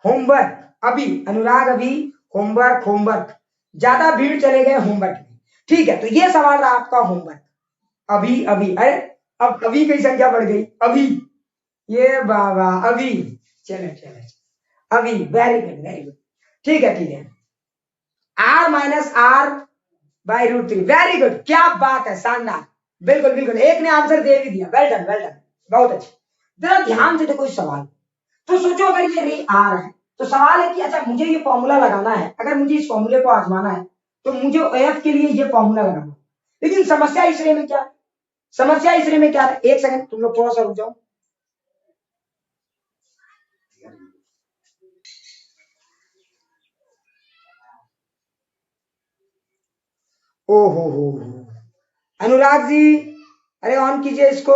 होमवर्क अभी, अनुराग अभी, होमवर्क, होमवर्क, ज्यादा भीड़ चले गए होमवर्क में, ठीक है। तो ये सवाल रहा आपका होमवर्क, अभी अभी, अरे अब अभी की संख्या बढ़ गई, अभी, ये बाबा अभी, चलो चलो अभी, वेरी गुड वेरी गुड, ठीक है ठीक है, r-r/√3, वेरी गुड, क्या बात है, शानदार, बिल्कुल बिल्कुल, एक ने आंसर दे भी दिया, वेल डन वेल डन, बहुत अच्छे। जरा ध्यान से देखो इस सवाल, तो सोचो अगर ये रे आ रहा है तो सवाल है कि अच्छा मुझे ये फॉर्मूला लगाना है, अगर मुझे इस फॉर्मूले को आजमाना है तो मुझे एफ के लिए ये फॉर्मूला लगाना, लेकिन समस्या इस रे में क्या है, समस्या इस रे में क्या है, एक सेकंड तुम लोग थोड़ा सा रुक जाओ, ओ हो, अनुराग जी, अरे ऑन कीजिए इसको,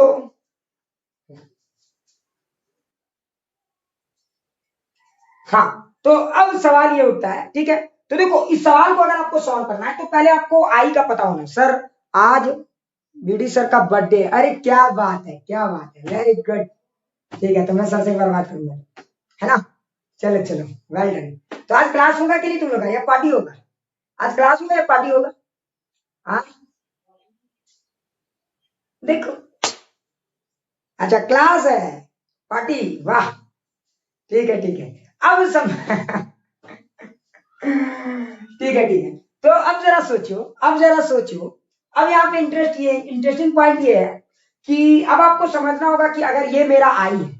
हाँ। तो अब सवाल ये उठता है, ठीक है, तो देखो इस सवाल को अगर आपको सॉल्व करना है तो पहले आपको आई का पता होना, सर आज बीडी सर का बर्थडे, अरे क्या बात है क्या बात है, वेरी गुड, ठीक है, तो मैं सर से एक बार बात करूंगा, है ना, चलो चलो वेल डन। तो आज क्लास होगा कि नहीं तुम लोग का, या पार्टी होगा, आज क्लास होगा या पार्टी होगा? हाँ देखो, अच्छा क्लास है, पार्टी, वाह, ठीक है ठीक है। अब सम ठीक है ठीक है। तो अब जरा सोचो, अब जरा सोचो, अब यहाँ पे इंटरेस्टिंग पॉइंट ये है कि अब आपको समझना होगा कि अगर ये मेरा आई है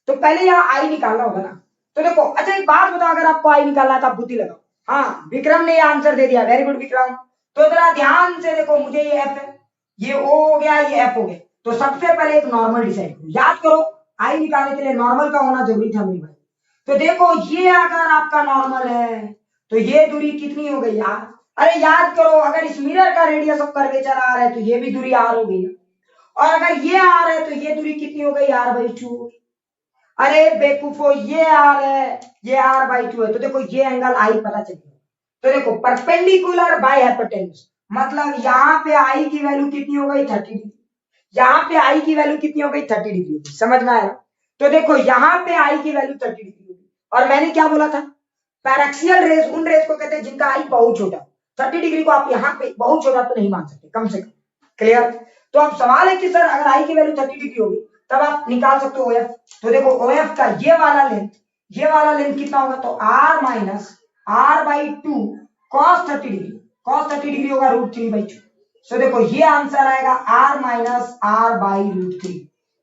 तो पहले यहाँ आई निकालना होगा ना। तो देखो, अच्छा एक बात बताओ, अगर आपको आई निकालना है तो आप बुद्धि लगाओ। हाँ विक्रम ने ये आंसर दे दिया, वेरी गुड विक्रम। तो जरा ध्यान से देखो, मुझे ये एफ है, ये ओ हो गया, ये एफ हो गया। तो सबसे पहले एक नॉर्मल डिसाइड करो, याद करो आई निकालने के लिए नॉर्मल का होना जरूरी था मेरे भाई। तो देखो ये अगर आपका नॉर्मल है तो ये दूरी कितनी हो गई यार? अरे याद करो, अगर इस मिरर का रेडियस ऑफ कर्वेचर आर है तो ये भी दूरी आर हो गई, और अगर ये आर है तो ये दूरी कितनी हो गई? R by two. अरे बेकूफो, ये आर है, ये आर बाई टू है, तो देखो ये एंगल आई पता चलेगा। तो देखो परपेंडिकुलर बाय हाइपोटेन्यूज, मतलब यहाँ पे आई की वैल्यू कितनी हो गई? 30 डिग्री। यहाँ पे आई की वैल्यू कितनी हो गई? 30 डिग्री होगी, समझ में आया? तो देखो यहाँ पे आई की वैल्यू 30 डिग्री होगी, और मैंने क्या बोला था? पैरेक्सियल रेज उन रेज को कहते हैं जिनका आई बहुत छोटा। 30 डिग्री को आप यहाँ पे बहुत छोटा तो नहीं मान सकते, कम से कम। क्लियर? तो अब सवाल है कि सर अगर आई की वैल्यू 30 डिग्री होगी तब आप निकाल सकते हो OF। तो देखो OF का ये वाला लेंथ कितना होगा? तो r minus r by two cos 30 degree, cos 30 degree होगा √3/2। सो देखो ये आंसर आएगा r माइनस r बाई √3।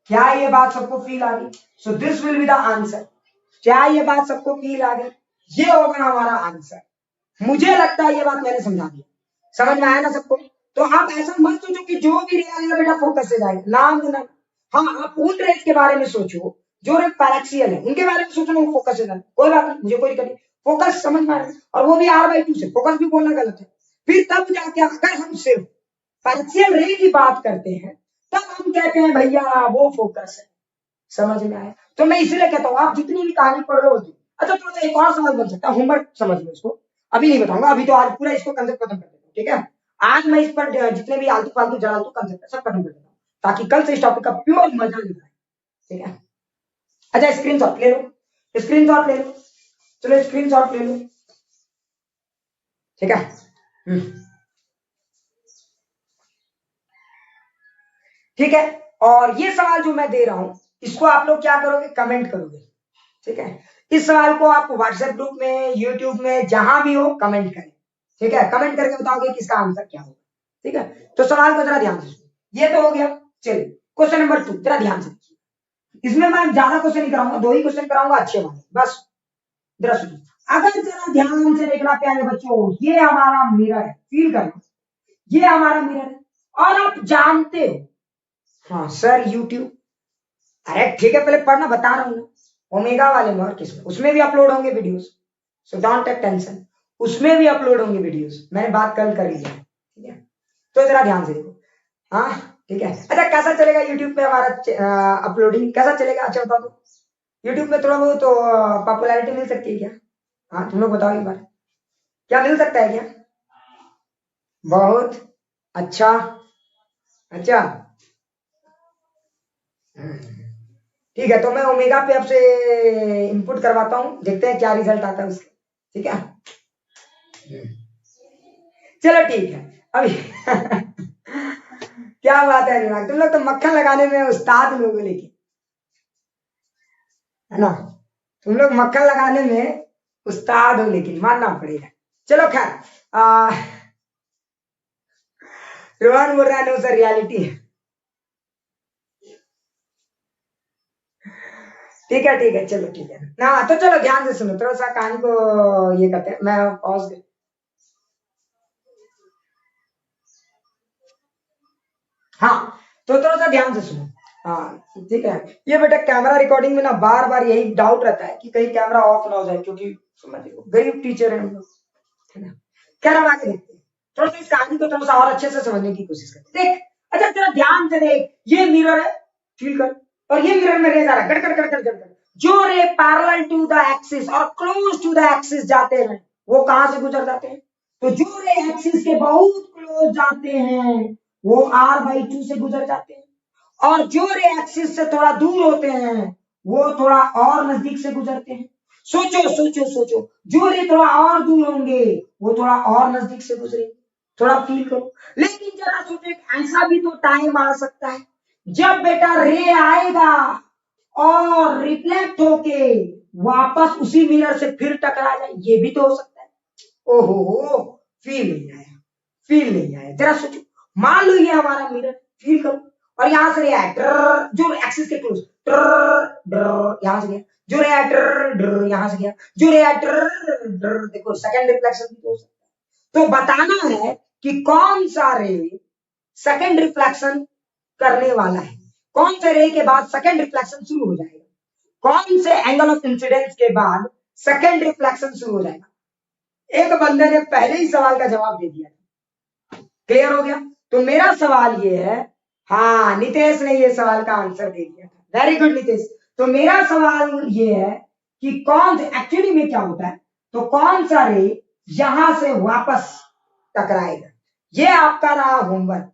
क्या ये बात सबको फील आ गई? So this will be the answer. क्या ये बात सबको फील आ गई? ये होगा हमारा आंसर। मुझे लगता है ये बात मैंने समझा दी, समझ में आया ना सबको? तो आप ऐसा मत सोचो कि जो भी रे आएगा बेटा फोकस से जाएगा, नाम ना। हाँ आप उन रेस के बारे में सोचो जो रेस पैरेक्सियल है, उनके बारे में सोचना, वो फोकस से जाएगा, कोई बात नहीं, मुझे कोई दिक्कत नहीं। फोकस समझ में आ रहा है, और वो भी r/2 से, फोकस भी बोलना गलत है। फिर तब जाके अगर हम सिर्फ पैरेक्सियल रे की बात करते हैं तब हम कहते हैं भैया वो फोकस है। समझ में आया? तो मैं इसीलिए कहता हूँ आप जितनी भी कहानी पढ़ रहे हो। अच्छा थोड़ा सा एक और सवाल बन सकता है, होमवर्क समझ लो इसको, अभी नहीं बताऊंगा, अभी तो आज पूरा इसको कंसेप्ट खत्म कर देता हूँ, ठीक है? आज मैं इस पर जितने भी आलतू फालतू जलालतू कंसेप्ट सब खत्म कर देता हूँ, ताकि कल से इस टॉपिक का प्योर मजा निकले, ठीक है? अच्छा स्क्रीनशॉट ले लो, स्क्रीनशॉट ले लो, चलो स्क्रीनशॉट ले लो, ठीक है? ठीक है, और ये सवाल जो मैं दे रहा हूं इसको आप लोग क्या करोगे? कमेंट करोगे, ठीक है? इस सवाल को आप व्हाट्सएप ग्रुप में, यूट्यूब में, जहां भी हो कमेंट करें, ठीक है? कमेंट करके बताओगे कि इसका आंसर क्या होगा, ठीक है? तो सवाल को जरा ध्यान से सुनिए, ये तो हो गया। चलिए क्वेश्चन नंबर 2 जरा ध्यान से, इसमें मैं ज्यादा क्वेश्चन नहीं कराऊंगा, 2 ही क्वेश्चन कराऊंगा अच्छे वाले, बस जरा सुनिए। अगर जरा ध्यान से देखना प्यारे बच्चों, ये हमारा मिरर है, फील करना, ये हमारा मिरर है, और आप जानते हो, हाँ सर यूट्यूब, अरे ठीक है पहले पढ़ना, बता रहा हूँ ओमेगा वाले में और किसमें, उसमें भी अपलोड होंगे videos, so don't take tension, उसमें भी अपलोड होंगे वीडियोस, मैंने बात कल कर ली है, ठीक है? तो जरा ध्यान से देखो, हाँ ठीक है? अच्छा कैसा चलेगा यूट्यूब पे हमारा अपलोडिंग, कैसा चलेगा? अच्छा बताओ तो, यूट्यूब पे थोड़ा बहुत तो पॉपुलैरिटी मिल सकती है क्या? हाँ तुम लोग बताओ एक बार, क्या मिल सकता है क्या? बहुत अच्छा, अच्छा ठीक है, तो मैं ओमेगा पे आपसे इनपुट करवाता हूँ, देखते हैं क्या रिजल्ट आता है उसका, ठीक है? चलो ठीक है अभी क्या बात है दिमाग, तुम लोग तो मक्खन लगाने में उस्ताद लोग, लेकिन है ना, तुम लोग मक्खन लगाने में उस्ताद हो, लेकिन मानना पड़ेगा। चलो खैर, रोहन बोल रहा है नो सर रियलिटी है, ठीक है चलो ठीक है ना। तो चलो ध्यान से सुनो, थोड़ा सा कहानी को ये करते हैं, मैं पॉज, हाँ तो थोड़ा सा ध्यान से सुनो, हाँ ठीक है? ये बेटा कैमरा रिकॉर्डिंग में ना बार बार यही डाउट रहता है कि कहीं कैमरा ऑफ ना हो जाए, क्योंकि समझिए गरीब टीचर है हम लोग, है ना? खैर हम आगे देखते हैं, थोड़ा सा इस कहानी को थोड़ा सा और अच्छे से समझने की कोशिश करते हैं। देख, अच्छा तेरा ध्यान से देख, ये मिरर है, फील कर, और ये मिरर में रेज आ रहा है, गड़ गड़ गड़ गड़ गड़, जो ray parallel to the axis और क्लोज टू द एक्सिस जाते हैं वो कहां से गुजर जाते हैं? तो जो रे एक्सिस के बहुत क्लोज जाते हैं वो r/2 से गुजर जाते हैं, और जो रे एक्सिस से थोड़ा दूर होते हैं वो थोड़ा और नजदीक से गुजरते हैं। सोचो सोचो सोचो, जो रे थोड़ा और दूर होंगे वो थोड़ा और नजदीक से गुजरेंगे। थोड़ा फील करो। लेकिन जरा सोचो ऐसा भी तो टाइम आ सकता है जब बेटा रे आएगा और रिफ्लेक्ट होके वापस उसी मिरर से फिर टकरा जाए, ये भी तो हो सकता है। ओहो, फील नहीं आया, फील नहीं आया। जरा सोचो, मान लो ये हमारा मिरर, फील करो, और यहां से रे आया जो एक्सिस के क्लोज, यहां से गया जो रे आया, यहां से गया जो रे आया, देखो सेकंड रिफ्लेक्शन भी हो सकता है। तो बताना है कि कौन सा रे सेकंड रिफ्लेक्शन करने वाला है, कौन से रे के बाद सेकंड रिफ्लेक्शन शुरू हो जाएगा, कौन से एंगल ऑफ इंसिडेंस के बाद सेकंड रिफ्लेक्शन शुरू हो जाएगा। एक बंदे ने पहले ही सवाल का जवाब दे दिया, क्लियर हो गया। तो मेरा सवाल ये है, हाँ नितेश ने ये सवाल का आंसर दे दिया था, वेरी गुड नितेश। तो मेरा सवाल ये है कि कौन एक्चुअली में क्या होता है, तो कौन सा रे यहां से वापस टकराएगा, ये आपका रहा होमवर्क,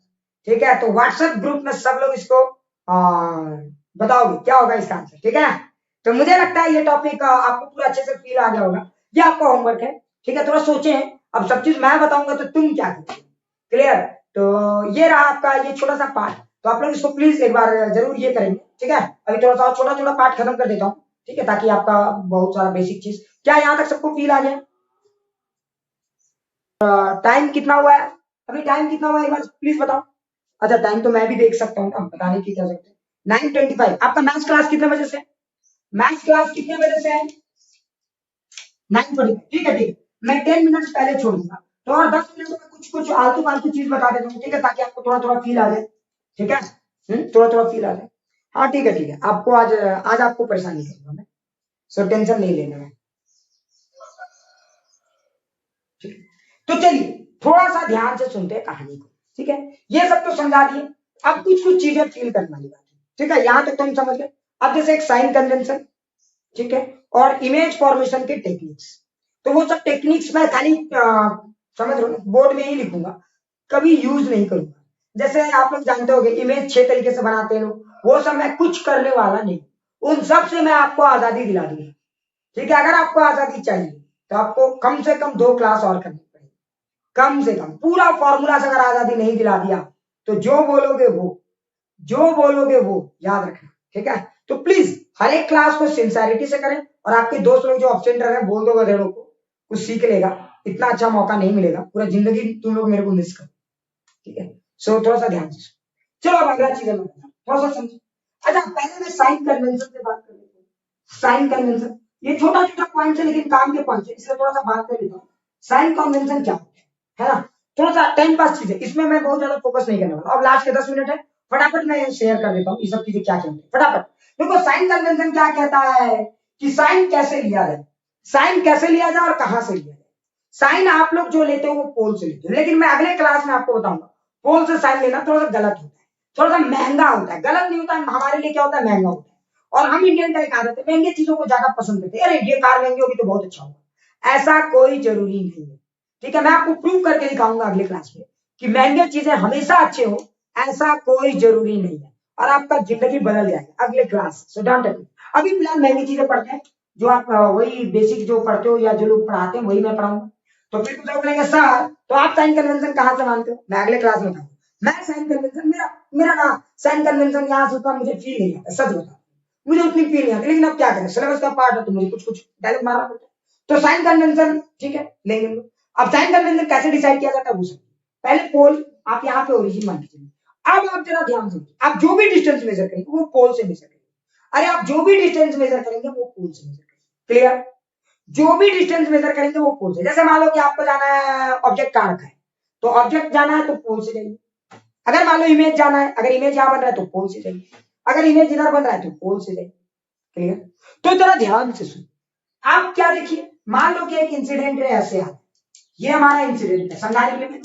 ठीक है। तो व्हाट्सएप ग्रुप में सब लोग इसको बताओगे क्या होगा इसका आंसर, ठीक है। तो मुझे लगता है ये टॉपिक आपको पूरा अच्छे से फील आ गया होगा, ये आपका होमवर्क है, ठीक है। थोड़ा सोचे, अब सब चीज मैं बताऊंगा तो तुम क्या करोगे, क्लियर। तो ये रहा आपका ये छोटा सा पार्ट, तो आप लोग इसको प्लीज एक बार जरूर ये करेंगे, ठीक है। अभी थोड़ा सा छोटा छोटा पार्ट खत्म कर देता हूँ, ठीक है, ताकि आपका बहुत सारा बेसिक चीज, क्या यहाँ तक सबको फील आ गया। टाइम कितना हुआ है अभी, टाइम कितना हुआ है एक बार प्लीज बताओ। अच्छा टाइम तो मैं भी देख सकता हूँ, अब बताने की क्या सकते हैं। 9:25। आपका मैथ्स क्लास कितने बजे से, मैथ्स क्लास कितने बजे से है, 9:45, ठीक है, ठीक है। मैं 10 मिनट पहले छोड़ दूंगा, तो और 10 मिनट में कुछ कुछ आलतू फालतू चीज बता देता हूँ, ठीक है, ताकि आपको थोड़ा थोड़ा फील आ जाए, ठीक है, थोड़ा थोड़ा फील आ जाए। हाँ ठीक है, ठीक है, आपको आज आज आपको परेशानी करूंगा मैं, सो टेंशन नहीं लेना है, ठीक है। तो चलिए थोड़ा सा ध्यान से सुनते हैं कहानी को, ठीक है। ये सब तो समझा दिए, अब कुछ कुछ चीजें फील करने वाली बात है, ठीक है, यहां तक तो हम समझ गए। अब जैसे एक साइन कन्वेंशन, ठीक है, और इमेज फॉर्मेशन के टेक्निक्स, तो वो सब टेक्निक्स मैं खाली समझ रहे हो बोर्ड में ही लिखूंगा, कभी यूज नहीं करूंगा। जैसे आप लोग जानते होंगे इमेज 6 तरीके से बनाते हैं लोग, वो सब मैं कुछ करने वाला नहीं, उन सब से मैं आपको आजादी दिला दूंगा, ठीक है। अगर आपको आजादी चाहिए तो आपको कम से कम 2 क्लास और करनी पड़ेगी, कम से कम पूरा फॉर्मूला से अगर आजादी नहीं दिला दिया तो जो बोलोगे वो, जो बोलोगे वो याद रखना, ठीक है। तो प्लीज हर एक क्लास को सिंसियरिटी से करें, और आपके दोस्त लोग जो ऑप्शन रहे हैं बोल दो गधेड़ों को, कुछ सीख लेगा, इतना अच्छा मौका नहीं मिलेगा, पूरा जिंदगी तुम लोग मेरे को मिस कर, ठीक है। सो थोड़ा सा ध्यान से, चलो अब अगला चीज मैं थोड़ा सा समझो। अच्छा पहले मैं साइन कन्वेंशन से बात कर लेता हूँ। साइन कन्वेंशन ये छोटा छोटा पॉइंट है लेकिन काम के पॉइंट है, इसलिए थोड़ा सा बात कर लेता हूँ। साइन कन्वेंशन क्या होता है ना, थोड़ा सा टाइम पास चीज है, इसमें मैं बहुत ज्यादा फोकस नहीं करने वाला। अब लास्ट के 10 मिनट है, फटाफट मैं शेयर कर देता हूँ ये सब चीजें क्या क्या होती है, फटाफट देखो। साइन कन्वेंशन क्या कहता है कि साइन कैसे लिया जाए, साइन कैसे लिया जाए और कहां से लिया जाए। साइन आप लोग जो लेते हो वो पोल से लेते हो, लेकिन मैं अगले क्लास में आपको बताऊंगा पोल से साइन लेना थोड़ा सा गलत होता है, थोड़ा सा महंगा होता है, गलत नहीं होता है, हमारे लिए क्या होता है महंगा होता है। और हम इंडियन का एक आदत है महंगी चीजों को ज्यादा पसंद करते हैं, अरे ये कार महंगी होगी तो बहुत अच्छा होगा, ऐसा कोई जरूरी नहीं है, ठीक है। मैं आपको प्रूव करके दिखाऊंगा अगले क्लास में कि महंगी चीजें हमेशा अच्छे हो, ऐसा कोई जरूरी नहीं है, और आपका जिंदगी बदल जाएगा अगले क्लास। सो डोंट टेक, अभी फिलहाल महंगी चीजें पढ़ते हैं, जो आप वही बेसिक जो पढ़ते हो या जो लोग पढ़ाते हैं वही मैं पढ़ाऊंगा। तो फिर कुछ लोग बोलेंगे सर तो आप साइन कन्वेंशन कहां से मानते हो, मैं अगले क्लास में बताऊंगा। मैं साइन कन्वेंशन मेरा मेरा ना साइन कन्वेंशन यहाँ से उतना मुझे फील नहीं आता, सच बता मुझे उतनी फील नहीं आती, लेकिन अब क्या करें सिलेबस का पार्ट है तो मुझे कुछ कुछ डायलॉग मारना पड़ता है। तो साइन कन्वेंशन ठीक है लेंगे हम लोग। अब साइन कन्वेंशन कैसे डिसाइड किया जाता है वो सब, पहले पोल आप यहाँ पे ओरिजिन मान के चलिए। अब आप जरा ध्यान से, आप जो भी डिस्टेंस मेजर करेंगे वो पोल से मेजर करेंगे, अरे आप जो भी डिस्टेंस मेजर करेंगे वो पोल से मेजर करेंगे, क्लियर। जो भी डिस्टेंस मेजर करेंगे वो पोल से, जैसे मान लो कि आपको जाना है ऑब्जेक्ट कहाँ रखा है, तो ऑब्जेक्ट जाना है तो पोल से जाइए। अगर मान लो इमेज जाना है, अगर इमेज यहाँ बन रहा है तो पोल से जाइए, अगर इमेज इधर बन रहा है तो पोल से जाइए, क्लियर। तो जरा ध्यान से सुन, आप क्या देखिए, मान लो कि एक इंसिडेंट रे ऐसे आ, ये हमारा इंसिडेंट है समझाने के लिए।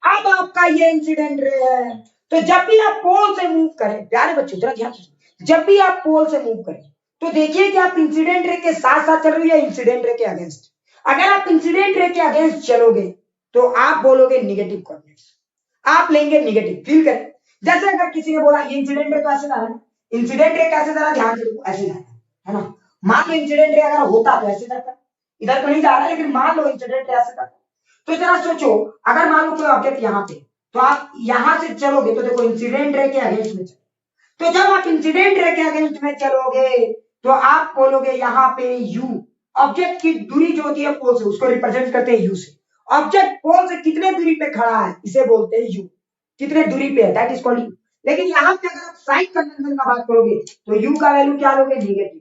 अब आपका ये इंसिडेंट रे है, तो जब भी आप पोल से मूव करें, प्यारे बच्चों जरा ध्यान से, जब भी आप पोल से मूव करें तो देखिए कि आप इंसिडेंट रे के साथ साथ चल रहे हो या इंसिडेंट रे के अगेंस्ट। अगर आप इंसिडेंट रे के अगेंस्ट चलोगे तो आप बोलोगे निगेटिव कोऑर्डिनेट्स, आप लेंगे निगेटिव, फील करें। जैसे अगर किसी ने बोला इंसिडेंट रे तो ऐसे जाना है, इंसिडेंट रे कैसे जाना ध्यान से देखो, ऐसे जाना है ना। मान लो इंसिडेंट रे अगर होता तो ऐसे जाता, इधर तो नहीं जा रहा है लेकिन मान लो इंसिडेंट रे ऐसे जाता, तो जरा सोचो, अगर मान लो कोई ऑब्जेक्ट यहाँ पे, तो आप यहां से चलोगे तो देखो इंसिडेंट रे के अगेंस्ट में चलो, तो जब आप इंसिडेंट रे के अगेंस्ट में चलोगे तो आप बोलोगे यहाँ पे यू, ऑब्जेक्ट की दूरी जो होती है पोल से, उसको रिप्रेजेंट करते हैं यू से। ऑब्जेक्ट पोल से कितने दूरी पे खड़ा है इसे बोलते हैं यू, कितने दूरी पे है, दैट इज कॉल्ड यू। लेकिन यहाँ पे अगर आप साइन कन्वेंशन का बात करोगे तो यू का वैल्यू क्या लोगे, नेगेटिव।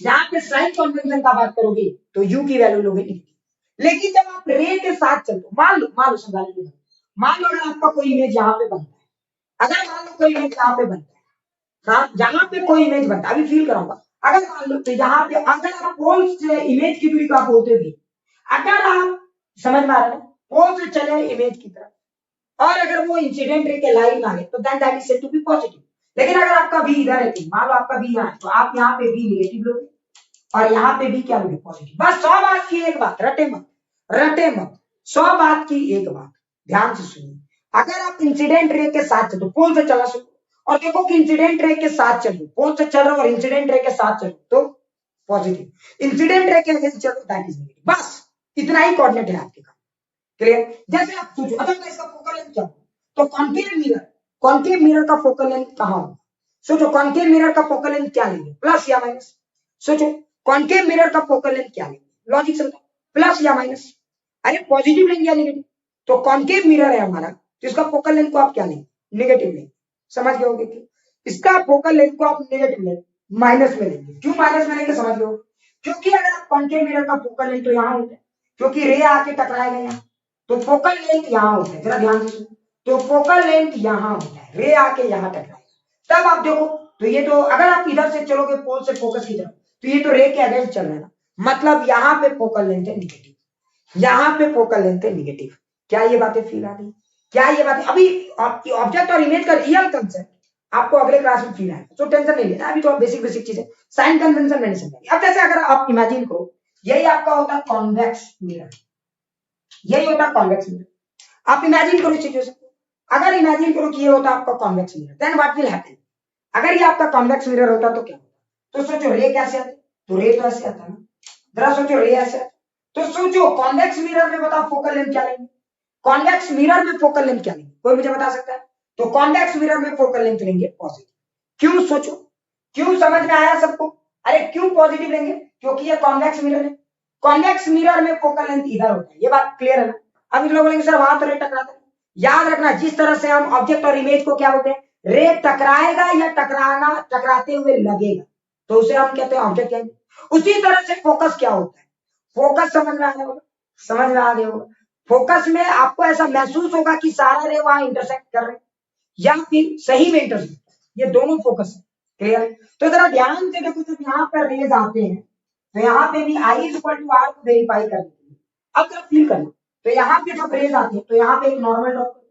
यहाँ पे साइन कन्वेंशन का बात करोगे तो यू की वैल्यू लोगे नेगेटिव। लेकिन जब आप रे के साथ चलते, मान लो समझाने, मान लो अगर आपका कोई इमेज यहाँ पे बनता है, अगर मान लो कोई इमेज यहाँ पे बनता है, हाँ जहां पे कोई इमेज बनता है, अभी फील कराऊंगा, अगर मान लो तो यहाँ पे अगर आप पोल से इमेज की दूरी को आप बोलते भी, अगर आप समझ में आ रहा है, पोल से चले इमेज की तरफ और अगर वो इंसिडेंट रे के लाइन आ गए तो then that is said to be positive. लेकिन अगर आपका भी इधर है, मान लो आपका भी यहाँ है, तो आप यहाँ पे भी नेगेटिव लोगे और यहाँ पे भी क्या लोगे, पॉजिटिव। बस 100 बात की एक बात, रटे मत 100 बात की एक बात ध्यान से सुनिए। अगर आप इंसिडेंट रे के साथ चलो, पोल से चला सको और देखो कि इंसिडेंट रे के साथ चलो, पोल से चल रहे हो और इंसिडेंट रे के साथ चलो तो पॉजिटिव, इंसिडेंट रे के अगेंस्ट चलो दैट इज नेगेटिव। बस इतना ही कोऑर्डिनेट है आपके काम, क्लियर। जैसे आप सोचो, अगर मैं इसका फोकल लेंथ क्या तो कॉन्केव मिरर का फोकल लेंथ कहां होगा, सोचो कॉन्केव मिरर का फोकल लेंथ क्या लेंगे, प्लस या माइनस। सोचो कॉन्केव मिरर का फोकल लेंथ क्या लेंगे, लॉजिक समझो, प्लस या माइनस, अरे पॉजिटिव लेंगे या नेगेटिव। तो कॉन्केव मिरर है हमारा, तो इसका फोकल लेंथ को आप क्या लेंगे, नेगेटिव लेंगे। समझ गए होंगे कि इसका फोकल लेंथ को आप नेगेटिव लेंगे, माइनस में लेंगे। क्यों माइनस में लेंगे, समझ लो, क्योंकि अगर आप कॉन्केव मिरर का फोकल लेंथ तो यहाँ होता है, क्योंकि रे आके टकराएगा यहाँ, तो फोकल लेंथ यहाँ होता है, जरा ध्यान से सुनो, तो फोकल लेंथ यहाँ होता है, रे आके यहाँ टकराएगा। तब आप देखो, तो ये तो अगर आप इधर से चलोगे पोल से फोकस की तरफ, तो ये तो रे के अगेंस्ट चल रहा है ना, मतलब यहाँ पे फोकल लेंथ है निगेटिव, यहाँ पे फोकल लेंथ है निगेटिव। क्या ये बातें फील आ रही, क्या ये बातें, अभी ऑब्जेक्ट और इमेज का रियल कंसेप्ट आपको अगले क्लास में फील आएगा, तो टेंशन नहीं लेना, अभी तो बेसिक चीजें साइन कन्वेंशन मैंने समझाई। अब जैसे अगर आप इमेजिन करो, यही आपका होता है कॉन्वेक्स मिरर, यही होता है कॉन्वेक्स मिरर। आप इमेजिन करो सिचुएशन को, अगर इमेजिन करो कि ये होता आपका convex mirror, then what will happen. अगर ये आपका कॉन्वेक्स मिरर होता तो क्या होता, तो सोचो रे कैसे आते, तो रे तो ऐसे आता ना, जरा सोचो रे ऐसे आता। तो सोचो कॉन्वेक्स मिरर में बताओ फोकल लेंथ क्या लेंगे, कॉन्वेक्स मिरर में फोकल लेंथ क्या लेंगे, कोई मुझे बता सकता है। तो कॉन्वेक्स मिरर में फोकल लेंथ लेंगे पॉजिटिव। क्यों, सोचो क्यों, समझ में आया सबको। अरे क्यों पॉजिटिव लेंगे, क्योंकि ये कॉन्वेक्स मिरर है, कॉन्वेक्स मिरर में फोकल लेंथ इधर होता है, ये बात क्लियर है ना। अब इन लोग बोलेंगे सर वहां तो रे टकराता है, याद रखना जिस तरह से हम ऑब्जेक्ट और इमेज को क्या बोलते हैं, रे टकराएगा या टकराना टकराते हुए लगेगा तो उसे हम कहते हैं ऑब्जेक्ट कहेंगे। उसी तरह से फोकस क्या होता है, फोकस समझ में आ गया होगा, समझ में आ गया होगा। फोकस में आपको ऐसा महसूस होगा कि सारा रे वहां इंटरसेक्ट कर रहे हैं या फिर सही में इंटरसेक्ट, ये दोनों फोकस है, क्लियर है। तो जरा ध्यान से देखो, जब यहाँ पर रेज आते हैं तो यहाँ पे भी I is equal to are को वेरीफाई करने के लिए, अब जरा फील करना, तो यहाँ पे जब रेज आते हैं तो यहाँ पे एक नॉर्मल ड्रॉ करो,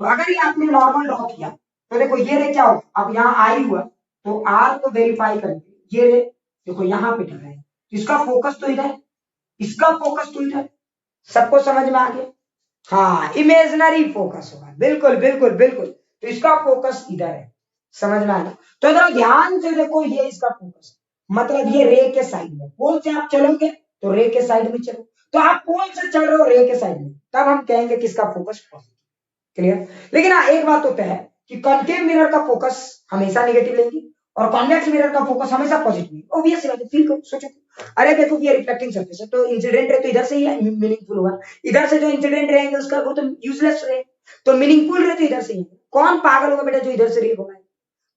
तो अगर ये आपने नॉर्मल ड्रॉ किया तो देखो ये रे क्या होगा, अब यहाँ आई हुआ तो आर को वेरीफाई करके ये रे देखो यहाँ पे टकराए, इसका फोकस तो इधर है, इसका फोकस तो इधर, सबको समझ में आ गया। हाँ इमेजनरी फोकस होगा, बिल्कुल बिल्कुल बिल्कुल, तो इसका फोकस इधर है, समझ में आया। तो जरा ध्यान से देखो, ये इसका फोकस मतलब ये रे के साइड में, पोल से आप चलोगे तो रे के साइड में चलो, तो आप पोल से चल रहे हो रे के साइड में, तब हम कहेंगे किसका फोकस पॉजिटिव, क्लियर। लेकिन हाँ एक बात होता है कि कॉन्केव मिरर का फोकस हमेशा नेगेटिव लेंगे और कॉन्वेक्स मिरर का फोकस हमेशा पॉजिटिव लेंगे, ऑब्वियस बात है, फील करो, सोचो। अरे देखो ये रिफ्लेक्टिंग सरफेस है, तो इंसिडेंट रे तो इधर से ही है, मीनिंगफुल होगा, इधर से जो इंसिडेंट रहेंगे उसका वो तो यूजलेस रे, तो मीनिंगफुल रे तो इधर से ही है। कौन पागल होगा बेटा जो इधर से रे होगा,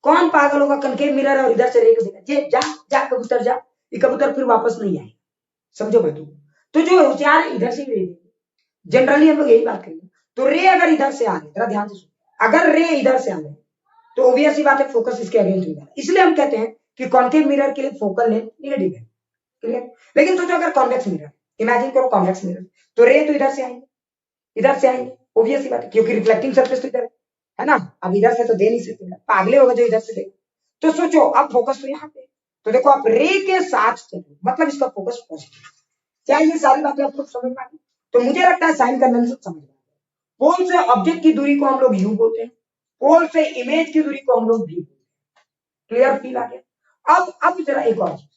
कौन पागल होगा कनकेव मिरर है और इधर से रे को देखा, जे जा जा कबूतर जा, ये कबूतर फिर वापस नहीं आए, समझो भाई तुम। तो जो होशियार है इधर से ही रे, जनरली हम लोग यही बात करेंगे। तो रे अगर इधर से आ रहे, जरा ध्यान से सुनो, अगर रे इधर से आ रहे तो ऑब्वियस ही बात है फोकस इसके अगेंस्ट होगा, इसलिए हम कहते हैं कि कॉन्केव मिरर के लिए फोकल लेंथ नेगेटिव है, क्लियर। लेकिन सोचो अगर कॉन्वेक्स मिरर, इमेजिन करो कॉन्वेक्स मिरर, तो रे तो इधर से आएंगे, इधर से आएंगे, ऑब्वियस ही बात है, क्योंकि रिफ्लेक्टिंग सरफेस तो इधर है ना, अब इधर से तो दे नहीं सकते, पागले होगा जो इधर से देगा। तो सोचो अब फोकस तो यहाँ पे, तो देखो आप रे के साथ चलो, मतलब इसका फोकस पॉजिटिव। क्या ये सारी बातें आपको समझ में आ गई, तो मुझे लगता है साइन कन्वेंशन समझ में आ गया। पोल से ऑब्जेक्ट की दूरी को हम लोग यू बोलते हैं, पोल से इमेज की दूरी को हम लोग वी बोलते हैं, क्लियर, फील आ गया। अब जरा एक और चीज,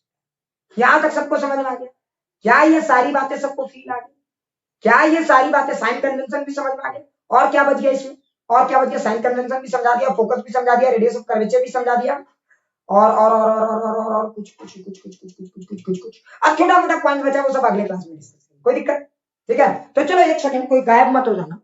यहां तक सबको समझ में आ गया, क्या ये सारी बातें सबको फील आ गई, क्या ये सारी बातें साइन कन्वेंशन भी समझ में आ गई? और क्या बच गया इसमें? और क्या बच गया? साइन कन्वेंशन भी समझा दिया, फोकस भी समझा दिया, रेडियस ऑफ कर्वेचर भी समझा दिया, और कुछ अब छोटा मोटा पॉइंट बचा वो सब अगले क्लास में डिस्कस करेंगे, कोई दिक्कत? ठीक है, तो चलो एक सेकंड, कोई गायब मत हो जाना।